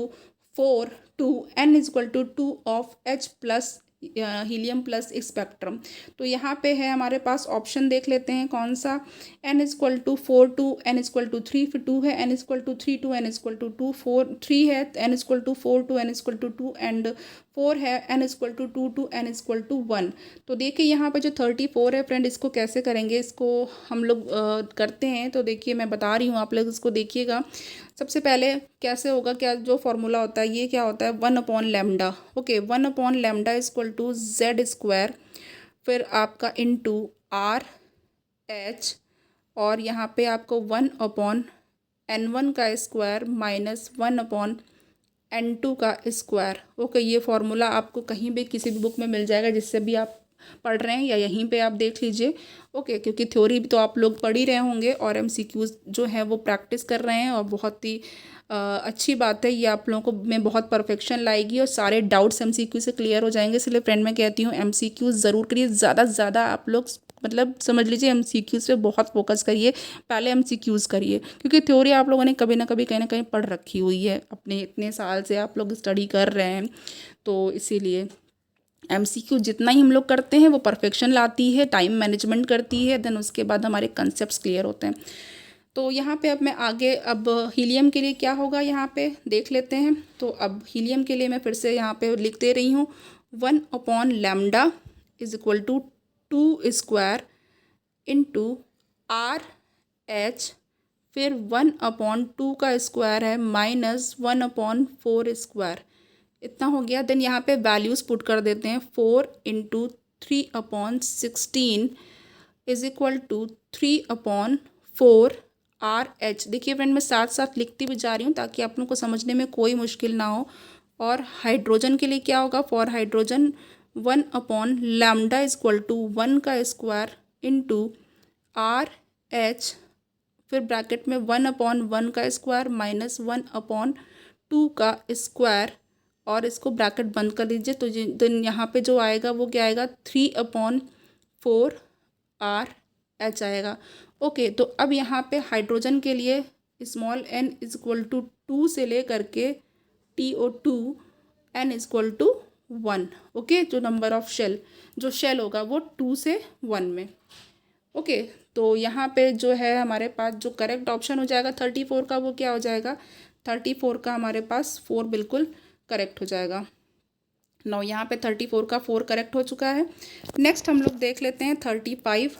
[SPEAKER 1] 4 to n is equal to 2 of H plus helium plus spectrum. तो यहाँ पे है हमारे पास ऑप्शन, देख लेते हैं कौन सा। n=4 2, n=3, फिर 2 है, n=3 2, n=2 4 3 है, n=4 2, n=2 एंड 4 है, n=2 2, n=1। तो देखिए यहाँ पे जो 34 है फ्रेंड, इसको कैसे करेंगे, इसको हम लोग करते हैं। तो देखिए मैं बता रही हूँ, आप लोग इसको देखिएगा। सबसे पहले कैसे होगा, क्या जो फॉर्मूला होता है, ये क्या होता है, 1/λ। ओके, 1/λ=z², फिर आपका इनटू RH, और यहाँ पे आपको 1/n1 का स्क्वायर माइनस 1/n2 का स्क्वायर। ओके, ये फॉर्मूला आपको कहीं भी किसी भी बुक में मिल जाएगा, जिससे भी आप पढ़ रहे हैं, या यहीं पे आप देख लीजिए। ओके, क्योंकि थ्योरी भी तो आप लोग पढ़ ही रहे होंगे और MCQs जो है वो प्रैक्टिस कर रहे हैं, और बहुत ही अच्छी बात है। ये आप लोगों को में बहुत परफेक्शन लाएगी और सारे डाउट्स MCQ से क्लियर हो जाएंगे। इसलिए फ्रेंड मैं कहती हूँ MCQ ज़रूर करिए, ज़्यादा से ज़्यादा आप लोग मतलब समझ लीजिए MCQs पे बहुत फोकस करिए। पहले MCQs करिए, क्योंकि थ्योरी आप लोगों ने कभी ना कभी कहीं ना कहीं पढ़ रखी हुई है, अपने इतने साल से आप लोग स्टडी कर रहे हैं। तो इसीलिए MCQ जितना ही हम लोग करते हैं वो परफेक्शन लाती है, टाइम मैनेजमेंट करती है, देन उसके बाद हमारे कंसेप्ट क्लियर होते हैं। तो यहाँ पे अब मैं आगे, अब हीलियम के लिए क्या होगा यहाँ पे देख लेते हैं। तो अब हीलियम के लिए मैं फिर से यहाँ पे लिख दे रही हूँ, 1/λ = 2² इंटू RH, फिर 1/2 का स्क्वायर है माइनस 1/4², इतना हो गया। देन यहाँ पे वैल्यूज़ पुट कर देते हैं, 4 × 3/16 = 3/4 RH। देखिए फ्रेंड, मैं साथ साथ लिखती भी जा रही हूँ ताकि आप लोगों को समझने में कोई मुश्किल ना हो। और हाइड्रोजन के लिए क्या होगा, फॉर हाइड्रोजन 1/λ = 1 का स्क्वायर इंटू RH, फिर ब्रैकेट में 1/1 का स्क्वायर माइनस 1/2 का स्क्वायर, और इसको ब्रैकेट बंद कर दीजिए। तो देन यहाँ पे जो आएगा वो क्या आएगा, 3/4 RH आएगा। ओके, तो अब यहाँ पे हाइड्रोजन के लिए स्मॉल n = 2 से ले करके TO2 n = 1। ओके, जो नंबर ऑफ शेल, जो शेल होगा वो 2 से 1 में। ओके, तो यहाँ पे जो है हमारे पास जो करेक्ट ऑप्शन हो जाएगा 34 का, वो क्या हो जाएगा, 34 का हमारे पास 4 बिल्कुल करेक्ट हो जाएगा। नौ यहाँ पे 34 का 4 करेक्ट हो चुका है। नेक्स्ट हम लोग देख लेते हैं 35,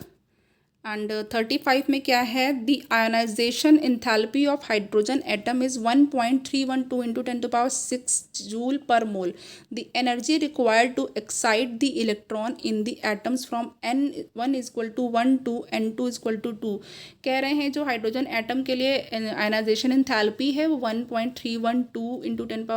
[SPEAKER 1] एंड 35 में क्या है, the ionization enthalpy of hydrogen atom is 1.312 × 10⁶ joule per mole. The energy required to excite the electron in the atoms from n1 = 1 to n2 = 2। कह रहे हैं जो हाइड्रोजन एटम के लिए आयोनाइजेशन एंथैल्पी है वो 1.312 ×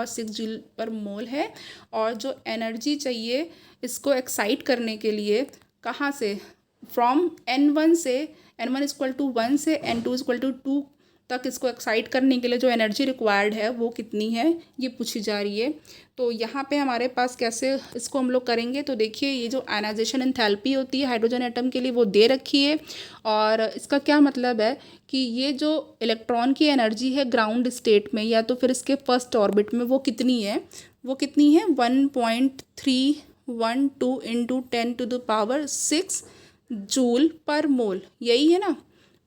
[SPEAKER 1] 10⁶ जूल पर मोल है, और जो एनर्जी चाहिए इसको एक्साइट करने के लिए कहाँ से, फ्रॉम n1 से, n1 = 1 से n2 = 2 तक इसको एक्साइट करने के लिए जो एनर्जी रिक्वायर्ड है वो कितनी है, ये पूछी जा रही है। तो यहाँ पे हमारे पास कैसे इसको हम लोग करेंगे, तो देखिए ये जो आयनाइजेशन एंथैल्पी होती है हाइड्रोजन एटम के लिए वो दे रखी है, और इसका क्या मतलब है कि ये जो इलेक्ट्रॉन की एनर्जी है ग्राउंड स्टेट में या तो फिर इसके फर्स्ट ऑर्बिट में, वो कितनी है, 1.312 × 10⁶ जूल पर मोल, यही है ना।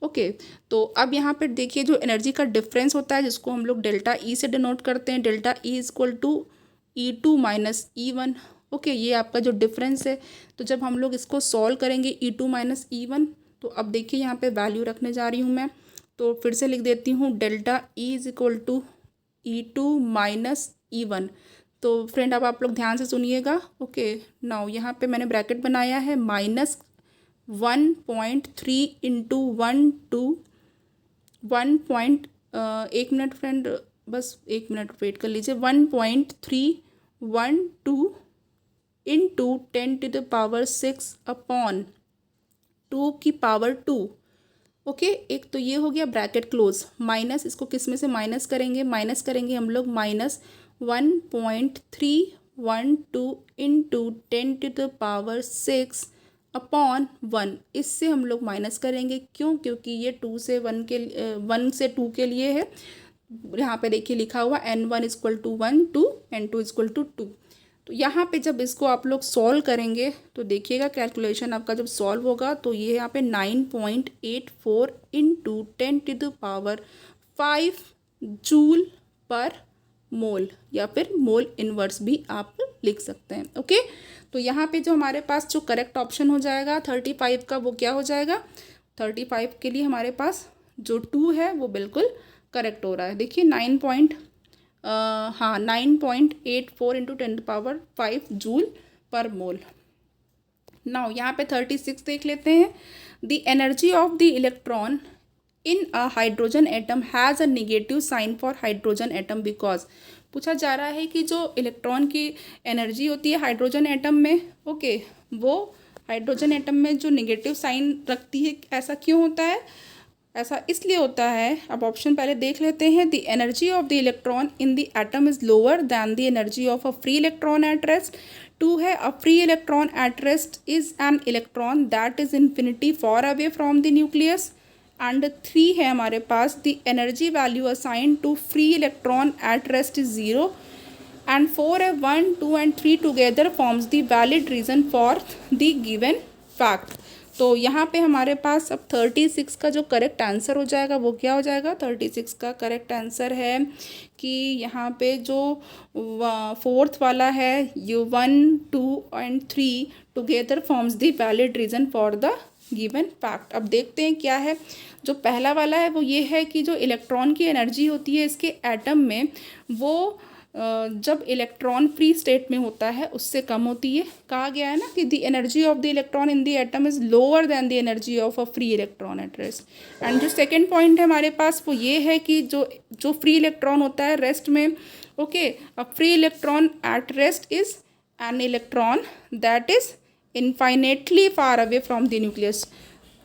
[SPEAKER 1] ओके, तो अब यहाँ पर देखिए जो एनर्जी का डिफरेंस होता है जिसको हम लोग डेल्टा E से डिनोट करते हैं, delta E = E2 - E1। Okay, ये आपका जो डिफरेंस है। तो जब हम लोग इसको सॉल्व करेंगे E2 - E1, तो अब देखिए यहाँ पे वैल्यू रखने जा रही हूँ मैं, तो फिर से लिख देती हूँ, डेल्टा E = E2 - E1। तो फ्रेंड अब आप लोग ध्यान से सुनिएगा। ओके, नाउ यहाँ पे मैंने ब्रैकेट बनाया है, -1.3 × 1 to 1. एक मिनट फ्रेंड, बस एक मिनट वेट कर लीजिए, 1.312 × 10⁶/2 ओके, एक तो ये हो गया ब्रैकेट क्लोज, माइनस इसको किस में से माइनस करेंगे, माइनस करेंगे हम लोग -1.312 × 10⁻⁶/1, इससे हम लोग माइनस करेंगे। क्यों, क्योंकि ये 2 से 1 के 1 से 2 के लिए है। यहाँ पे देखिए लिखा हुआ n1 = 1 to n2 = 2। तो यहाँ पे जब इसको आप लोग सॉल्व करेंगे तो देखिएगा कैलकुलेशन आपका जब सॉल्व होगा तो ये यहाँ पे 9.84 इंटू 10⁵ जूल पर मोल या फिर मोल इनवर्स भी आप लिख सकते हैं। ओके, तो यहाँ पे जो हमारे पास जो करेक्ट ऑप्शन हो जाएगा 35 का, वो क्या हो जाएगा, 35 के लिए हमारे पास जो 2 है वो बिल्कुल करेक्ट हो रहा है। देखिए 9.84 इंटू 10⁵ जूल पर मोल। नाउ यहाँ पे 36 देख लेते हैं। The energy of the electron in a hydrogen atom has a negative sign for hydrogen atom because, पूछा जा रहा है कि जो इलेक्ट्रॉन की एनर्जी होती है हाइड्रोजन एटम में, ओके, वो हाइड्रोजन एटम में जो नेगेटिव साइन रखती है, ऐसा क्यों होता है? ऐसा इसलिए होता है, अब ऑप्शन पहले देख लेते हैं। The energy of the electron in the atom is lower than the energy of a free electron at rest. 2 है, a free electron at rest is an electron that is infinity far away from the nucleus. And 3 है हमारे पास, the energy value assign to free electron at rest is 0। And 4 है, 1, 2 and 3 together forms the valid reason for the given fact. तो यहाँ पे हमारे पास अब 36 का जो करेक्ट आंसर हो जाएगा वो क्या हो जाएगा? 36 का करेक्ट आंसर है कि यहाँ पे जो 4th वाला है, you 1, 2 and 3 together forms the valid reason for the given fact. अब देखते हैं क्या है। जो पहला वाला है वो ये है कि जो इलेक्ट्रॉन की एनर्जी होती है इसके एटम में, वो जब इलेक्ट्रॉन फ्री स्टेट में होता है उससे कम होती है। कहा गया है ना कि the energy of the electron in the atom is lower than the energy of a free electron at rest. And जो सेकेंड पॉइंट है हमारे पास वो ये है कि जो फ्री इलेक्ट्रॉन होता है रेस्ट में, okay, a free electron at rest is an electron that is infinitely far away from the nucleus.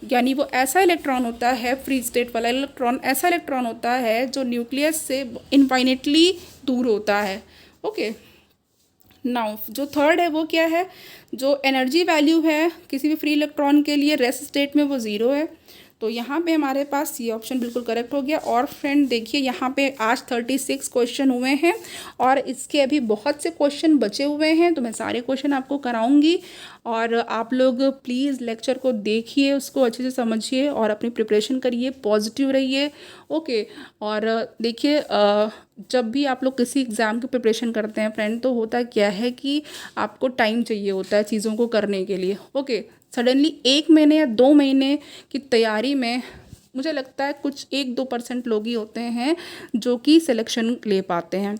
[SPEAKER 1] यानी वो ऐसा इलेक्ट्रॉन होता है, फ्री स्टेट वाला इलेक्ट्रॉन ऐसा इलेक्ट्रॉन होता है जो न्यूक्लियस से इनफाइनेटली दूर होता है। ओके, नाउ जो थर्ड है वो क्या है? जो एनर्जी वैल्यू है किसी भी फ्री इलेक्ट्रॉन के लिए रेस्ट स्टेट में वो 0 है। तो यहाँ पे हमारे पास ये ऑप्शन बिल्कुल करेक्ट हो गया। और फ्रेंड देखिए यहाँ पे आज 36 क्वेश्चन हुए हैं और इसके अभी बहुत से क्वेश्चन बचे हुए हैं, तो मैं सारे क्वेश्चन आपको कराऊंगी और आप लोग प्लीज़ लेक्चर को देखिए, उसको अच्छे से समझिए और अपनी प्रिपरेशन करिए, पॉजिटिव रहिए। ओके, और देखिए जब भी आप लोग किसी एग्ज़ाम की प्रिपरेशन करते हैं फ्रेंड, तो होता क्या है कि आपको टाइम चाहिए होता है चीज़ों को करने के लिए। ओके, सडनली 1 महीने या 2 महीने की तैयारी में मुझे लगता है कुछ 1-2% लोग ही होते हैं जो कि सिलेक्शन ले पाते हैं।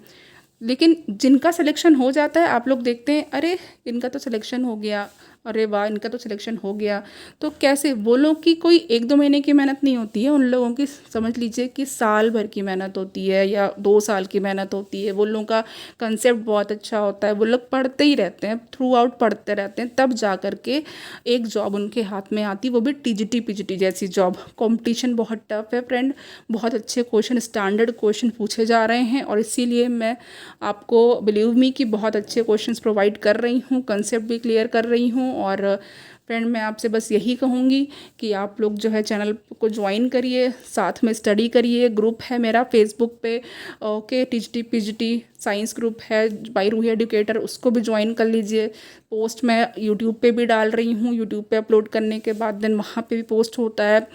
[SPEAKER 1] लेकिन जिनका सिलेक्शन हो जाता है, आप लोग देखते हैं अरे इनका तो सिलेक्शन हो गया, अरे वाह इनका तो सिलेक्शन हो गया। तो कैसे? वो लोग की कोई 1-2 महीने की मेहनत नहीं होती है, उन लोगों की समझ लीजिए कि साल भर की मेहनत होती है या 2 साल की मेहनत होती है। वो लोगों का कंसेप्ट बहुत अच्छा होता है, वो लोग पढ़ते ही रहते हैं, थ्रू आउट पढ़ते रहते हैं, तब जा कर के एक जॉब उनके हाथ में आती, वो भी टीजीटी पीजीटी जैसी जॉब। कॉम्पिटिशन बहुत टफ है फ्रेंड, बहुत अच्छे क्वेश्चन, स्टैंडर्ड क्वेश्चन पूछे जा रहे हैं और इसीलिए मैं आपको बिलीव मी कि बहुत अच्छे क्वेश्चंस प्रोवाइड कर रही हूँ, कंसेप्ट भी क्लियर कर रही हूँ। और फ्रेंड मैं आपसे बस यही कहूँगी कि आप लोग जो है चैनल को ज्वाइन करिए, साथ में स्टडी करिए। ग्रुप है मेरा फेसबुक पे, okay, TGT PGT science group है बाय रूही एडुकेटर, उसको भी ज्वाइन कर लीजिए। पोस्ट मैं यूट्यूब पे भी डाल रही हूँ, यूट्यूब पे अपलोड करने के बाद देन वहाँ पे भी पोस्ट होता है।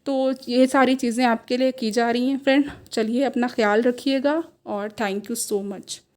[SPEAKER 1] तो ये सारी चीज़ें आपके लिए की जा रही हैं फ्रेंड। चलिए अपना ख्याल रखिएगा और थैंक यू सो मच।